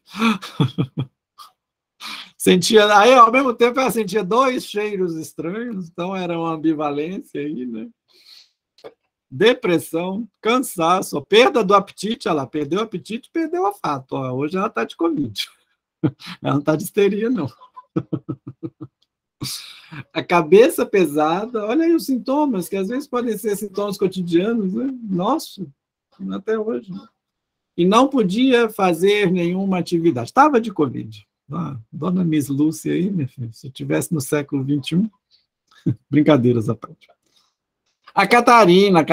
Aí, ao mesmo tempo, ela sentia 2 cheiros estranhos, então era uma ambivalência aí, né? Depressão, cansaço, perda do apetite, ela perdeu o apetite, perdeu o olfato. Hoje ela está de Covid. Ela não está de histeria, não. A cabeça pesada, olha aí os sintomas, que às vezes podem ser sintomas cotidianos, né? Nossa, até hoje. E não podia fazer nenhuma atividade. Estava de Covid. Dona Miss Lucy aí, minha filha, se estivesse no século XXI, brincadeiras à parte. A Catarina,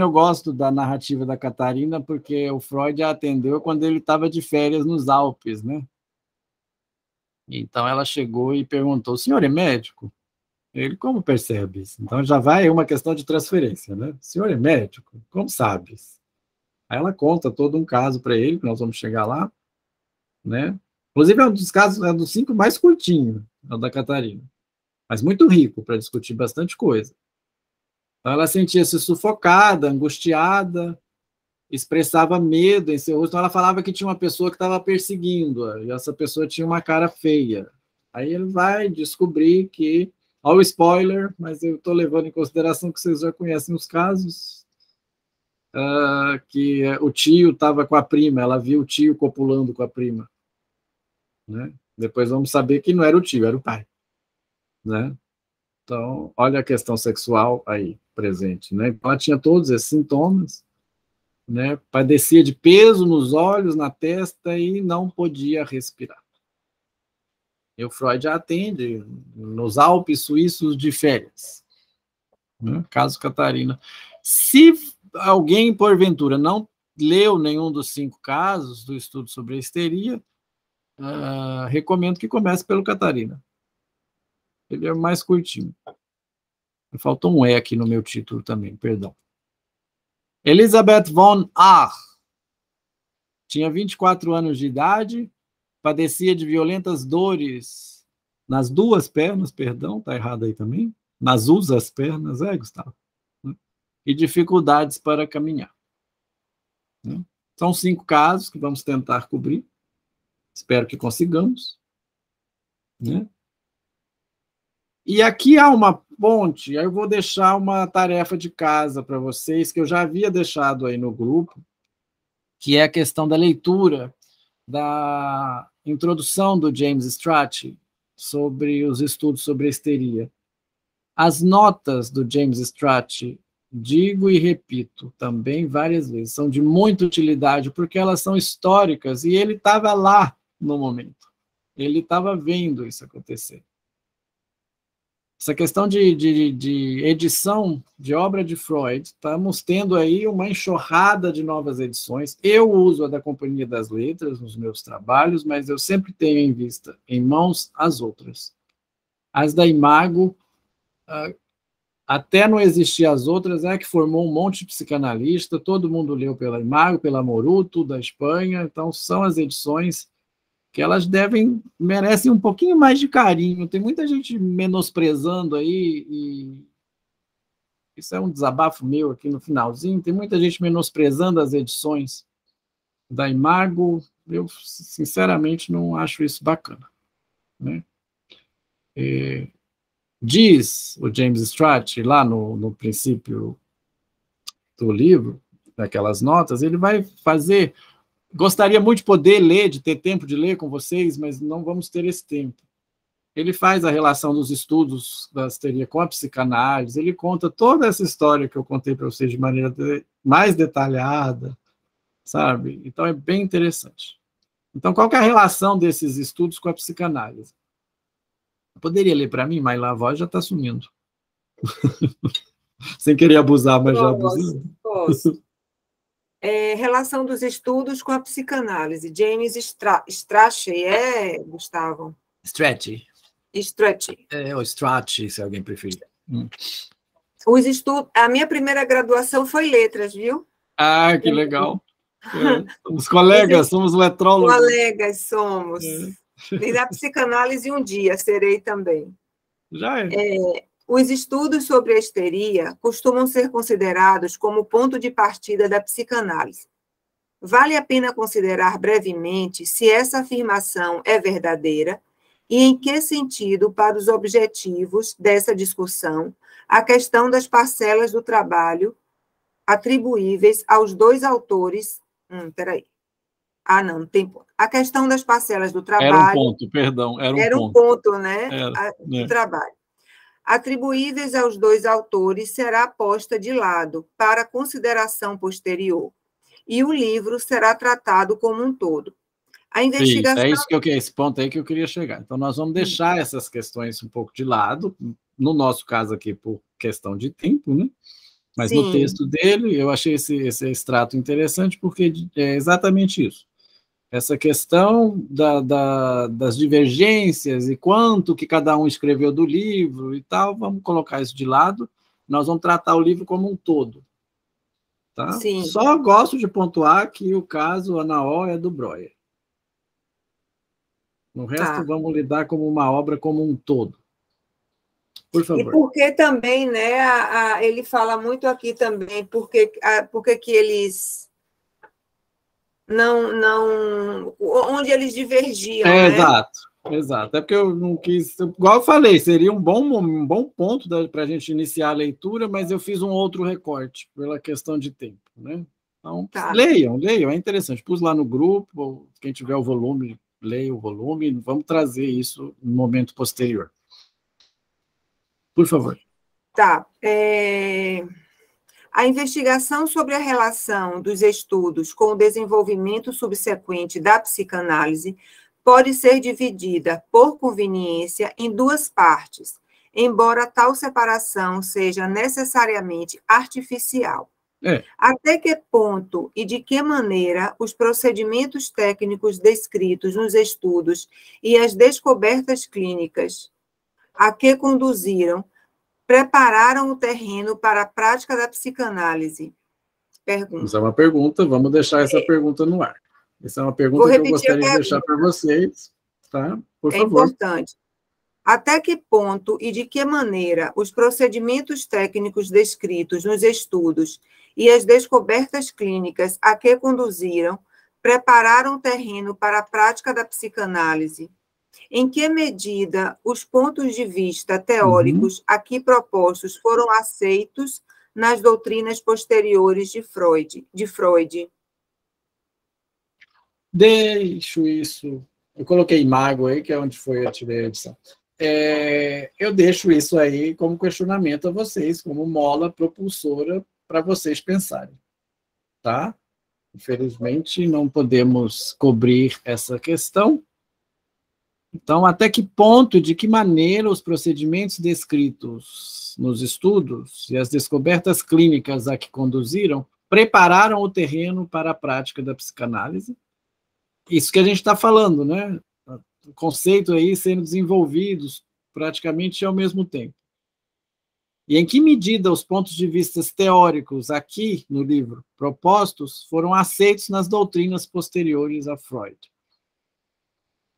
eu gosto da narrativa da Catarina, porque o Freud a atendeu quando ele estava de férias nos Alpes, né? Então ela chegou e perguntou: o senhor é médico? Ele: como percebe isso? Então já vai uma questão de transferência, né? O senhor é médico? Como sabes? Aí ela conta todo um caso para ele, que nós vamos chegar lá, né? Inclusive, é um dos casos, é um dos 5 mais curtinho, é o da Catarina. Mas muito rico para discutir bastante coisa. Então, ela sentia-se sufocada, angustiada, expressava medo em seu rosto. Então, ela falava que tinha uma pessoa que estava perseguindo-a, e essa pessoa tinha uma cara feia. Aí ele vai descobrir que, olha o spoiler, mas eu estou levando em consideração que vocês já conhecem os casos, que o tio estava com a prima, ela viu o tio copulando com a prima. Né? Depois vamos saber que não era o tio, era o pai. Né? Então, olha a questão sexual aí presente. Né? Ela tinha todos esses sintomas, né? Padecia de peso nos olhos, na testa e não podia respirar. E o Freud a atende nos Alpes suíços de férias. Né? Caso Catarina. Se alguém, porventura, não leu nenhum dos 5 casos do estudo sobre a histeria, recomendo que comece pelo Catarina. Ele é mais curtinho. Faltou um E aqui no meu título também, perdão. Elisabeth von Arx tinha 24 anos de idade, padecia de violentas dores nas 2 pernas, perdão, tá errado aí também, nas usas pernas, Gustavo? E dificuldades para caminhar. São 5 casos que vamos tentar cobrir. Espero que consigamos. Né? E aqui há uma ponte, aí eu vou deixar uma tarefa de casa para vocês, que eu já havia deixado aí no grupo, que é a questão da leitura da introdução do James Strachey sobre os estudos sobre a histeria. As notas do James Strachey, digo e repito também várias vezes, são de muita utilidade, porque elas são históricas, e ele estava lá no momento. Ele estava vendo isso acontecer. Essa questão de edição de obra de Freud, estamos tendo aí uma enxurrada de novas edições. Eu uso a da Companhia das Letras nos meus trabalhos, mas eu sempre tenho em vista, em mãos, as outras. As da Imago, até não existir as outras, que formou um monte de psicanalista, todo mundo leu pela Imago, pela Moruto, da Espanha, então são as edições que elas merecem um pouquinho mais de carinho. Tem muita gente menosprezando aí, e isso é um desabafo meu aqui no finalzinho, tem muita gente menosprezando as edições da Imago. Eu, sinceramente, não acho isso bacana. Né? Diz o James Strachey, lá no princípio do livro, daquelas notas, ele vai fazer... Gostaria muito de poder ler, de ter tempo de ler com vocês, mas não vamos ter esse tempo. Ele faz a relação dos estudos da histeria com a psicanálise, ele conta toda essa história que eu contei para vocês de maneira mais detalhada, sabe? Então, é bem interessante. Então, qual que é a relação desses estudos com a psicanálise? Eu poderia ler para mim, mas lá a voz já está sumindo. Sem querer abusar, mas já abusando. Posso. Relação dos estudos com a psicanálise. James Strachey, Gustavo? Strachey. Strachey. Ou Strachey, se alguém preferir. Os estudos, a minha primeira graduação foi letras, viu? Ah, que legal. Somos colegas, somos letrólogos. Colegas somos. E na psicanálise um dia serei também. Já é. Os estudos sobre a histeria costumam ser considerados como ponto de partida da psicanálise. Vale a pena considerar brevemente se essa afirmação é verdadeira e em que sentido, para os objetivos dessa discussão, a questão das parcelas do trabalho atribuíveis aos 2 autores... Peraí. Não tem ponto. A questão das parcelas do trabalho... Era um ponto, perdão. Era um ponto, né? Do trabalho. Atribuíveis aos 2 autores será posta de lado para consideração posterior, e o livro será tratado como um todo. A investigação... Esse ponto aí que eu queria chegar. Então, nós vamos deixar essas questões um pouco de lado, no nosso caso aqui, por questão de tempo, né? Mas no texto dele, eu achei esse extrato interessante, porque é exatamente isso. Essa questão das divergências e quanto que cada um escreveu do livro e tal, vamos colocar isso de lado, nós vamos tratar o livro como um todo. Tá? Sim. Só gosto de pontuar que o caso Anaó é do Breuer. No resto, vamos lidar como uma obra como um todo. Por favor. E porque também, né, ele fala muito aqui também, porque que eles não onde eles divergiam, né? Exato. É porque eu não quis, igual eu falei, seria um bom ponto para a gente iniciar a leitura, mas eu fiz um outro recorte pela questão de tempo, né? Então, leiam, é interessante. Pus lá no grupo, quem tiver o volume, leia o volume, vamos trazer isso no momento posterior. Por favor. Tá. A investigação sobre a relação dos estudos com o desenvolvimento subsequente da psicanálise pode ser dividida, por conveniência, em duas partes, embora tal separação seja necessariamente artificial. Até que ponto e de que maneira os procedimentos técnicos descritos nos estudos e as descobertas clínicas a que conduziram prepararam o terreno para a prática da psicanálise? Pergunta. Essa é uma pergunta, vamos deixar essa pergunta no ar. Essa é uma pergunta que eu gostaria de deixar para vocês, tá? Por favor. É importante. Até que ponto e de que maneira os procedimentos técnicos descritos nos estudos e as descobertas clínicas a que conduziram prepararam o terreno para a prática da psicanálise? Em que medida os pontos de vista teóricos aqui propostos foram aceitos nas doutrinas posteriores de Freud? Deixo isso. Eu coloquei mago aí, que é onde eu tirei a edição. Eu deixo isso aí como questionamento a vocês, como mola propulsora para vocês pensarem. Tá? Infelizmente, não podemos cobrir essa questão. Então, até que ponto e de que maneira os procedimentos descritos nos estudos e as descobertas clínicas a que conduziram prepararam o terreno para a prática da psicanálise? Isso que a gente está falando, né? O conceito aí sendo desenvolvidos praticamente ao mesmo tempo. E em que medida os pontos de vista teóricos aqui no livro propostos foram aceitos nas doutrinas posteriores a Freud?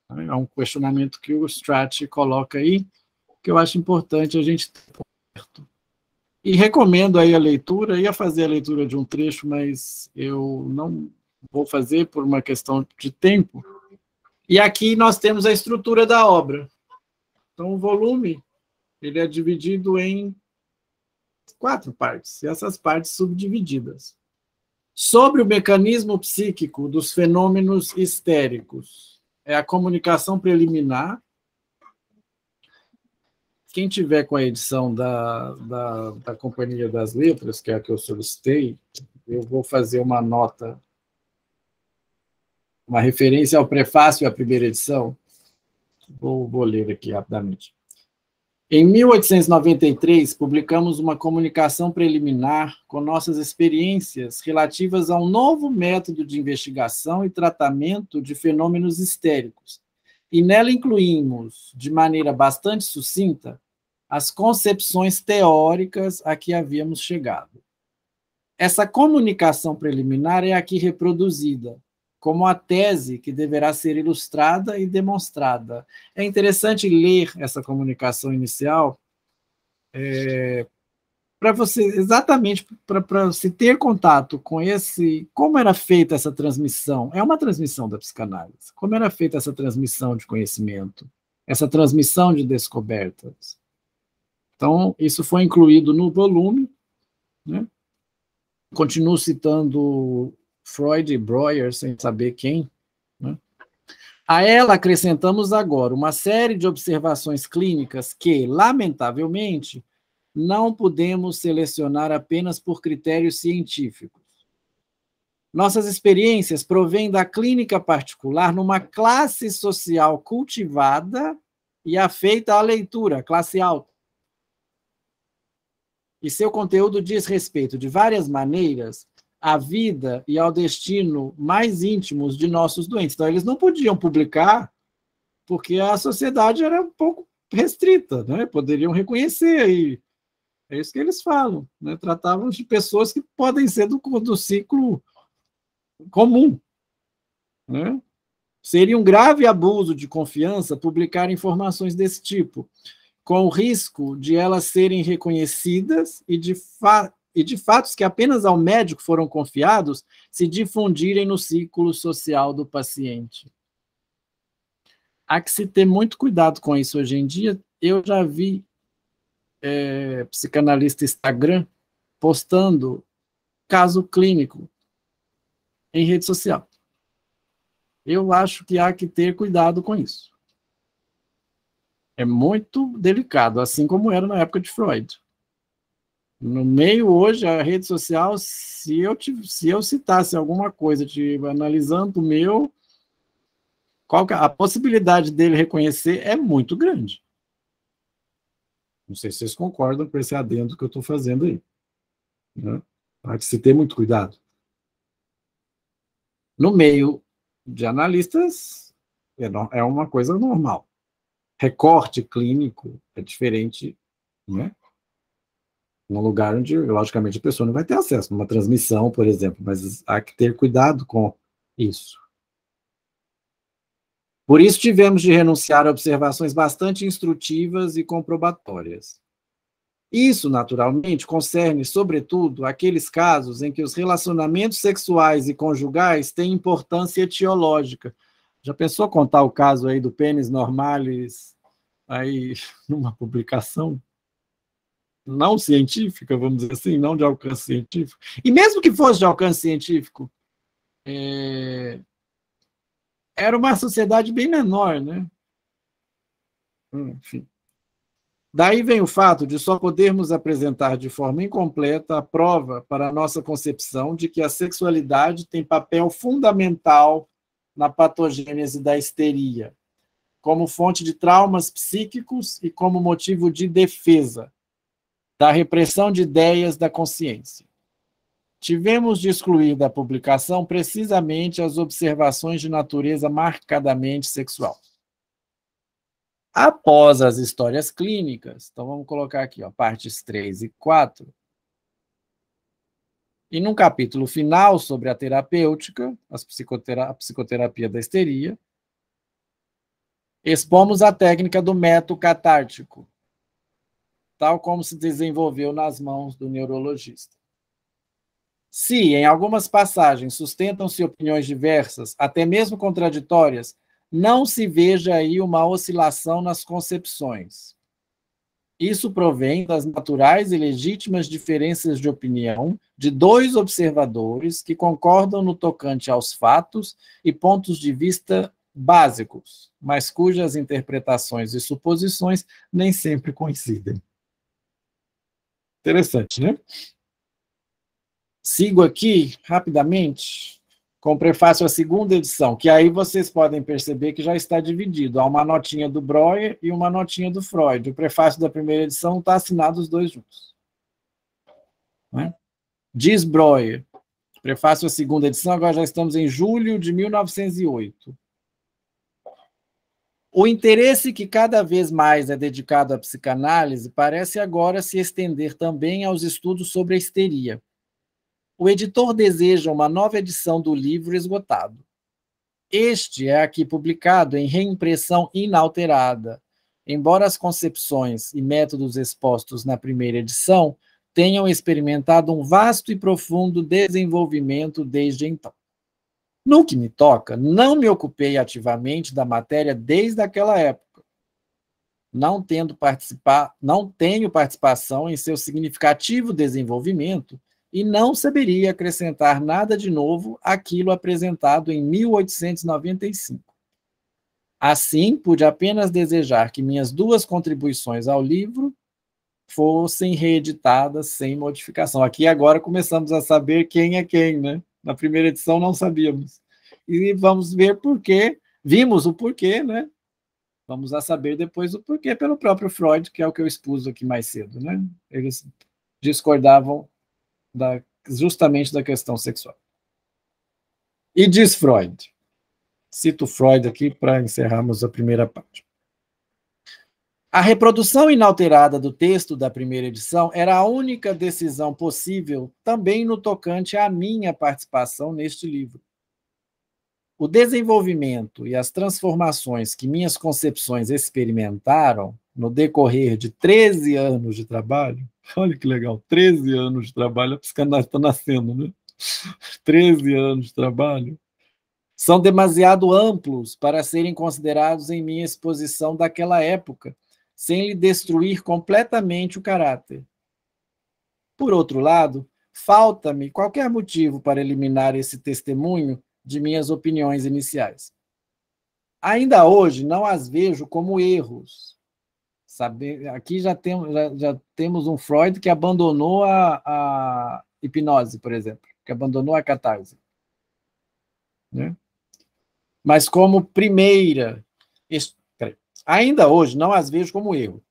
É um questionamento que o Stratt coloca aí, que eu acho importante a gente ter perto. E recomendo aí a leitura, ia fazer a leitura de um trecho, mas eu não vou fazer por uma questão de tempo. E aqui nós temos a estrutura da obra. Então, o volume, ele é dividido em 4 partes, e essas partes subdivididas. Sobre o mecanismo psíquico dos fenômenos histéricos, é a comunicação preliminar. Quem tiver com a edição da Companhia das Letras, que é a que eu solicitei, eu vou fazer uma nota, uma referência ao prefácio à primeira edição. Vou ler aqui rapidamente. Em 1893, publicamos uma comunicação preliminar com nossas experiências relativas a um novo método de investigação e tratamento de fenômenos histéricos, e nela incluímos, de maneira bastante sucinta, as concepções teóricas a que havíamos chegado. Essa comunicação preliminar é aqui reproduzida, como a tese que deverá ser ilustrada e demonstrada. É interessante ler essa comunicação inicial para você, exatamente para se ter contato com como era feita essa transmissão. É uma transmissão da psicanálise. Como era feita essa transmissão de conhecimento, essa transmissão de descobertas. Então, isso foi incluído no volume, né? Continuo citando Freud e Breuer, sem saber quem, né? A ela acrescentamos agora uma série de observações clínicas que, lamentavelmente, não podemos selecionar apenas por critérios científicos. Nossas experiências provêm da clínica particular numa classe social cultivada e afeita à leitura, classe alta. E seu conteúdo diz respeito, de várias maneiras, à vida e ao destino mais íntimos de nossos doentes. Então, eles não podiam publicar porque a sociedade era um pouco restrita, né? Poderiam reconhecer aí. É isso que eles falam, né? Tratavam de pessoas que podem ser do ciclo comum, né? Seria um grave abuso de confiança publicar informações desse tipo, com o risco de elas serem reconhecidas e de fatos que apenas ao médico foram confiados se difundirem no círculo social do paciente. Há que se ter muito cuidado com isso hoje em dia. Eu já vi psicanalista Instagram postando caso clínico em rede social. Eu acho que há que ter cuidado com isso. É muito delicado, assim como era na época de Freud. No meio hoje, a rede social, se eu citasse alguma coisa analisando o meu, a possibilidade dele reconhecer é muito grande. Não sei se vocês concordam com esse adendo que eu estou fazendo aí. Né? Há que se ter muito cuidado. No meio de analistas, é uma coisa normal. Recorte clínico é diferente, né? Num lugar onde, logicamente, a pessoa não vai ter acesso, numa transmissão, por exemplo, mas há que ter cuidado com isso. Por isso, tivemos de renunciar a observações bastante instrutivas e comprobatórias. Isso, naturalmente, concerne, sobretudo, aqueles casos em que os relacionamentos sexuais e conjugais têm importância etiológica. Já pensou contar o caso aí do pênis normalis aí numa publicação não científica, vamos dizer assim, não de alcance científico? E mesmo que fosse de alcance científico, era uma sociedade bem menor, né? Enfim. Daí vem o fato de só podermos apresentar de forma incompleta a prova para a nossa concepção de que a sexualidade tem papel fundamental na patogênese da histeria, como fonte de traumas psíquicos e como motivo de defesa da repressão de ideias da consciência. Tivemos de excluir da publicação precisamente as observações de natureza marcadamente sexual. Após as histórias clínicas, então vamos colocar aqui, partes 3 e 4, e num capítulo final sobre a terapêutica, a psicoterapia da histeria, expomos a técnica do método catártico, tal como se desenvolveu nas mãos do neurologista. Se, em algumas passagens, sustentam-se opiniões diversas, até mesmo contraditórias, não se veja aí uma oscilação nas concepções. Isso provém das naturais e legítimas diferenças de opinião de dois observadores que concordam no tocante aos fatos e pontos de vista básicos, mas cujas interpretações e suposições nem sempre coincidem. Interessante, né? Sigo aqui, rapidamente, com o prefácio à segunda edição, que aí vocês podem perceber que já está dividido. Há uma notinha do Breuer e uma notinha do Freud. O prefácio da primeira edição está assinado os dois juntos. Né? Diz Breuer, prefácio à segunda edição, agora já estamos em julho de 1908. O interesse que cada vez mais é dedicado à psicanálise parece agora se estender também aos estudos sobre a histeria. O editor deseja uma nova edição do livro esgotado. Este é aqui publicado em reimpressão inalterada, embora as concepções e métodos expostos na primeira edição tenham experimentado um vasto e profundo desenvolvimento desde então. No que me toca, não me ocupei ativamente da matéria desde aquela época. Não tenho participação em seu significativo desenvolvimento e não saberia acrescentar nada de novo àquilo apresentado em 1895. Assim, pude apenas desejar que minhas duas contribuições ao livro fossem reeditadas sem modificação. Aqui agora começamos a saber quem é quem, né? Na primeira edição não sabíamos. E vamos ver por quê. Vimos o porquê, né? Vamos a saber depois o porquê pelo próprio Freud, que é o que eu expus aqui mais cedo, né? Eles discordavam justamente da questão sexual. E diz Freud, cito Freud aqui para encerrarmos a primeira parte. A reprodução inalterada do texto da primeira edição era a única decisão possível também no tocante à minha participação neste livro. o desenvolvimento e as transformações que minhas concepções experimentaram no decorrer de 13 anos de trabalho, olha que legal, 13 anos de trabalho, a psicanálise está nascendo, né? 13 anos de trabalho, são demasiado amplos para serem considerados em minha exposição daquela época, sem lhe destruir completamente o caráter. Por outro lado, falta-me qualquer motivo para eliminar esse testemunho de minhas opiniões iniciais. Ainda hoje não as vejo como erros. Sabe? Aqui já temos um Freud que abandonou a hipnose, por exemplo, que abandonou a catarse. Né? Mas como primeira... Ainda hoje não as vejo como erro,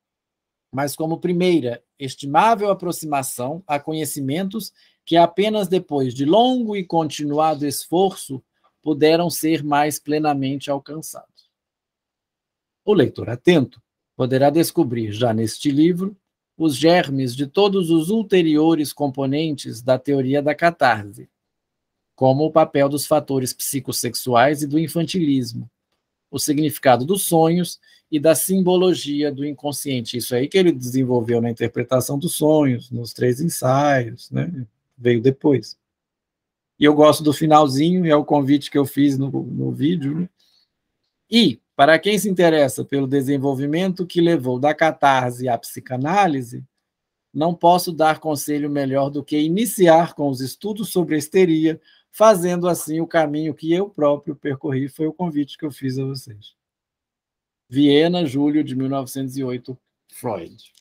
mas como primeira estimável aproximação a conhecimentos que apenas depois de longo e continuado esforço puderam ser mais plenamente alcançados. O leitor atento poderá descobrir já neste livro os germes de todos os ulteriores componentes da teoria da catarse, como o papel dos fatores psicossexuais e do infantilismo, o significado dos sonhos e da simbologia do inconsciente. Isso aí que ele desenvolveu na interpretação dos sonhos, nos 3 ensaios, né? Veio depois. E eu gosto do finalzinho, é o convite que eu fiz no vídeo. Né? E, para quem se interessa pelo desenvolvimento que levou da catarse à psicanálise, não posso dar conselho melhor do que iniciar com os estudos sobre a histeria, fazendo assim o caminho que eu próprio percorri. Foi o convite que eu fiz a vocês. Viena, julho de 1908, Freud.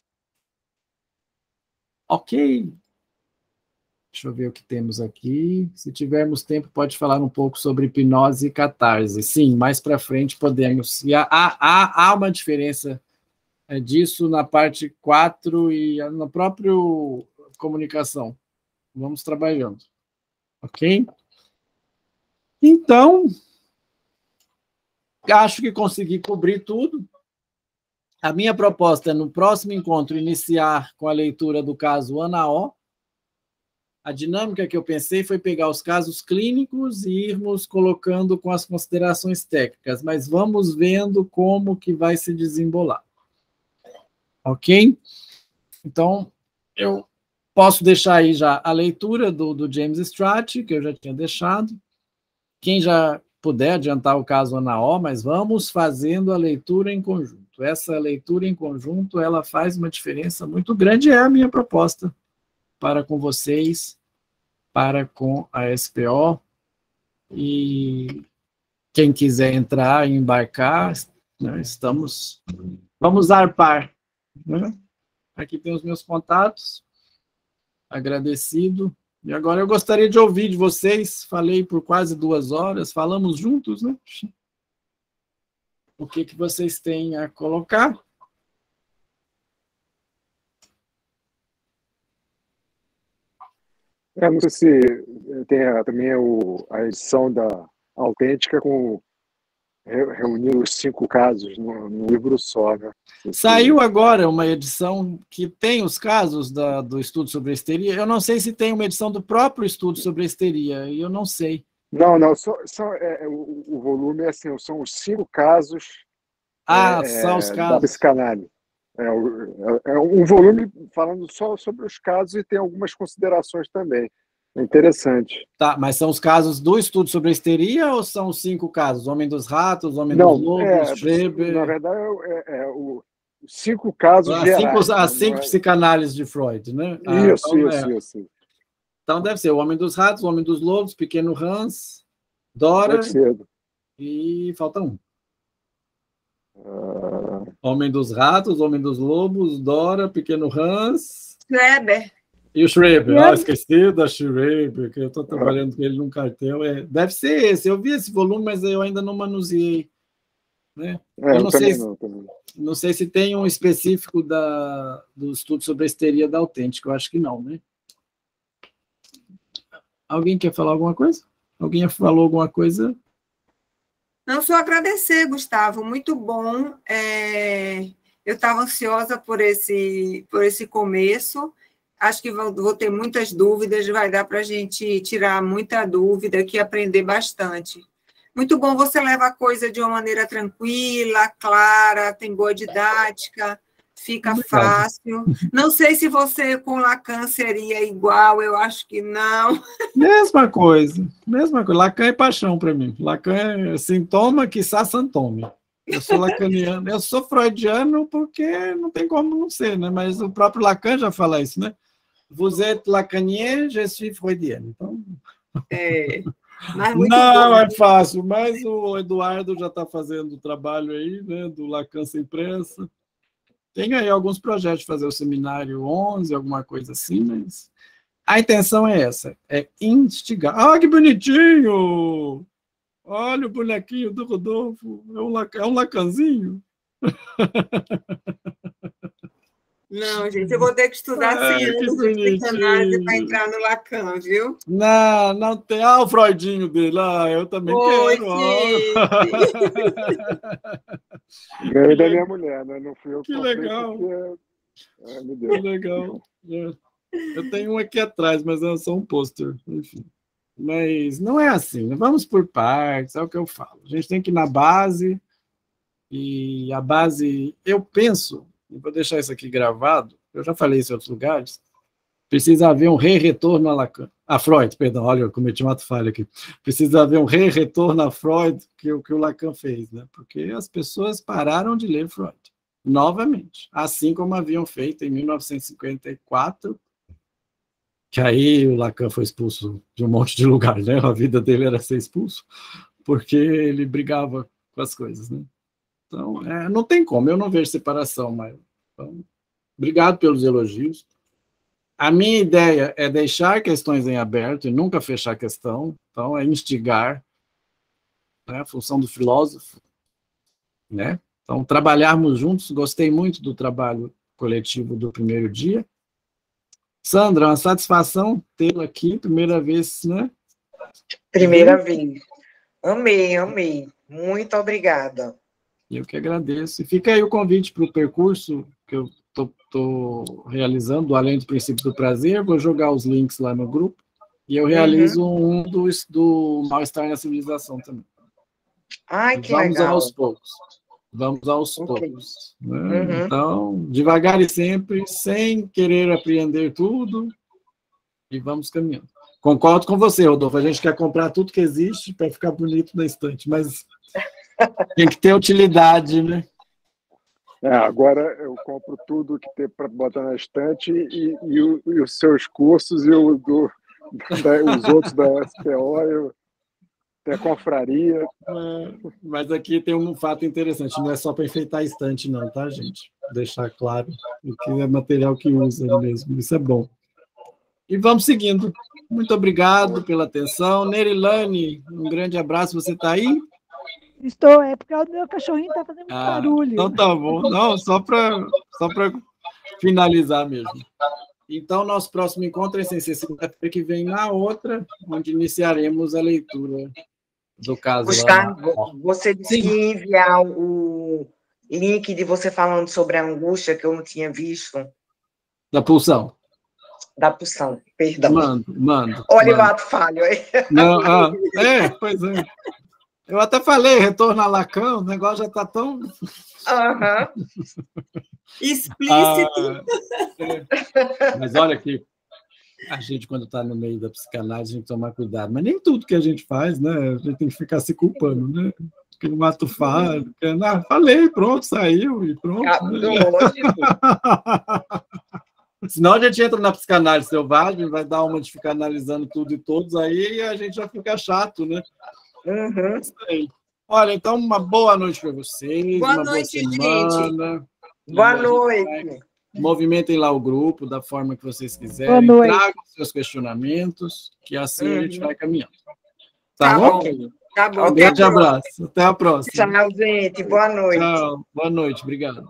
Ok. Deixa eu ver o que temos aqui. Se tivermos tempo, pode falar um pouco sobre hipnose e catarse. Sim, mais para frente podemos. E há uma diferença disso na parte 4 e na própria comunicação. Vamos trabalhando. Ok? Então, acho que consegui cobrir tudo. A minha proposta é, no próximo encontro, iniciar com a leitura do caso Ana O. A dinâmica que eu pensei foi pegar os casos clínicos e irmos colocando com as considerações técnicas, mas vamos vendo como que vai se desembolar. Ok? Então, eu posso deixar aí já a leitura do James Stratt, que eu já tinha deixado. Quem já puder adiantar o caso Ana O, mas vamos fazendo a leitura em conjunto. Essa leitura em conjunto, ela faz uma diferença muito grande, é a minha proposta para com vocês, para com a SPO, e quem quiser entrar e embarcar, né, vamos arpar. Né? Aqui tem os meus contatos, agradecido. E agora eu gostaria de ouvir de vocês, falei por quase 2 horas, falamos juntos, né? O que vocês têm a colocar? Não sei se tem também a edição da Autêntica com reunir os 5 casos num livro só, né? Saiu agora uma edição que tem os casos do estudo sobre a histeria. Eu não sei se tem uma edição do próprio estudo sobre a histeria, eu não sei. Não, o volume é assim, são os 5 casos são os da casos. psicanálise. É um volume falando só sobre os casos e tem algumas considerações também. É interessante. Tá, mas são os casos do estudo sobre a histeria ou são os 5 casos? Homem dos ratos, Homem dos lobos, Schreber... Na verdade, os 5 casos gerais. As 5 psicanálises de Freud, né? Isso. Então deve ser o Homem dos Ratos, o Homem dos Lobos, Pequeno Hans, Dora... E falta um. Homem dos Ratos, Homem dos Lobos, Dora, Pequeno Hans... Schreber. E o Schreber, esqueci da Schreber, que eu estou trabalhando com ele num cartel. Deve ser esse, eu vi esse volume, mas eu ainda não manuseei. Né? Eu não sei se tem um específico do estudo sobre a histeria da Autêntica, eu acho que não, né? Alguém quer falar alguma coisa? Alguém falou alguma coisa? Não, só agradecer, Gustavo, muito bom. Eu estava ansiosa por esse começo. Acho que vou ter muitas dúvidas, vai dar para a gente tirar muita dúvida aqui e aprender bastante. Muito bom, você leva a coisa de uma maneira tranquila, clara, tem boa didática, fica fácil. Não sei se você com Lacan seria igual, eu acho que não. Mesma coisa. Lacan é paixão para mim. Lacan é sintoma, quiçá sintoma. Eu sou lacaniano, eu sou freudiano porque não tem como não ser, né? Mas o próprio Lacan já fala isso, né? Vous êtes lacanien, je suis freudiano. Então... Mas muito não bom. é fácil, mas o Eduardo já está fazendo o trabalho aí, né? Do Lacan sem pressa. Tem aí alguns projetos de fazer o seminário 11, alguma coisa assim, mas a intenção é essa, é instigar. Ah, que bonitinho! Olha o bonequinho do Rodolfo, é um Lacanzinho. Não, gente, eu vou ter que estudar 100 anos de psicanálise para entrar no Lacan, viu? Não tem. Ah, o Freudinho dele, eu também quero. Ganhei da minha mulher, né? Não fui eu que legal. Porque... Que legal. Eu tenho um aqui atrás, mas é só um pôster, enfim. Mas não é assim, né? Vamos por partes, é o que eu falo. A gente tem que ir na base, e a base, eu penso, vou deixar isso aqui gravado, eu já falei isso em outros lugares, precisa haver um retorno a Lacan. A Freud, perdão, olha, eu cometi uma falha aqui. Precisa haver um retorno a Freud, que o Lacan fez, né? Porque as pessoas pararam de ler Freud, novamente, assim como haviam feito em 1954, que aí o Lacan foi expulso de um monte de lugar, né? A vida dele era ser expulso, porque ele brigava com as coisas, né? Então, não tem como, eu não vejo separação, mas... Então, obrigado pelos elogios. A minha ideia é deixar questões em aberto e nunca fechar a questão, então é instigar, né? A função do filósofo, né? Então, trabalharmos juntos, gostei muito do trabalho coletivo do primeiro dia. Sandra, uma satisfação tê-la aqui, primeira vez, né? Primeira vez. Amei. Muito obrigada. Eu que agradeço. E fica aí o convite para o percurso que eu estou realizando, além do princípio do prazer, vou jogar os links lá no grupo, e eu realizo um do mal-estar na civilização também. Ai, que legal. Vamos aos poucos. Né? Então, devagar e sempre, sem querer apreender tudo, e vamos caminhando. Concordo com você, Rodolfo, a gente quer comprar tudo que existe para ficar bonito na estante, mas tem que ter utilidade, né? Agora eu compro tudo que tem para botar na estante e os seus cursos e os outros da SPO, tem a confraria. Mas aqui tem um fato interessante, não é só para enfeitar a estante não, tá, gente? Vou deixar claro que é material que usa mesmo, isso é bom. E vamos seguindo. Muito obrigado pela atenção. Nerilane, um grande abraço, você está aí? Estou, é porque o meu cachorrinho está fazendo muito barulho. Então tá bom. Não, só para finalizar mesmo. Então, nosso próximo encontro é sem ser segunda-feira que vem, na outra, onde iniciaremos a leitura do caso. Gustavo, você disse que ia enviar o link de você falando sobre a angústia, que eu não tinha visto. Da pulsão. Da pulsão, perdão. Mando. Olha o ato falho aí. Não, pois é. Eu até falei, retorno a Lacan, o negócio já está tão... Explícito. Mas olha que a gente, quando está no meio da psicanálise, a gente tem que tomar cuidado. Mas nem tudo que a gente faz, né? A gente tem que ficar se culpando, né? Que um ato falho. Falei, pronto, saiu e pronto. Senão a gente entra na psicanálise selvagem, vai dar uma de ficar analisando tudo e todos, aí a gente já fica chato, né? Isso aí. Olha, então, uma boa noite para vocês. Boa noite, gente. Boa noite. Movimentem lá o grupo da forma que vocês quiserem. Tragam seus questionamentos, que assim a gente vai caminhando. Tá bom? Tá bom. Um grande abraço. Até a próxima. Tchau, gente. Boa noite. Tchau. Boa noite. Obrigado.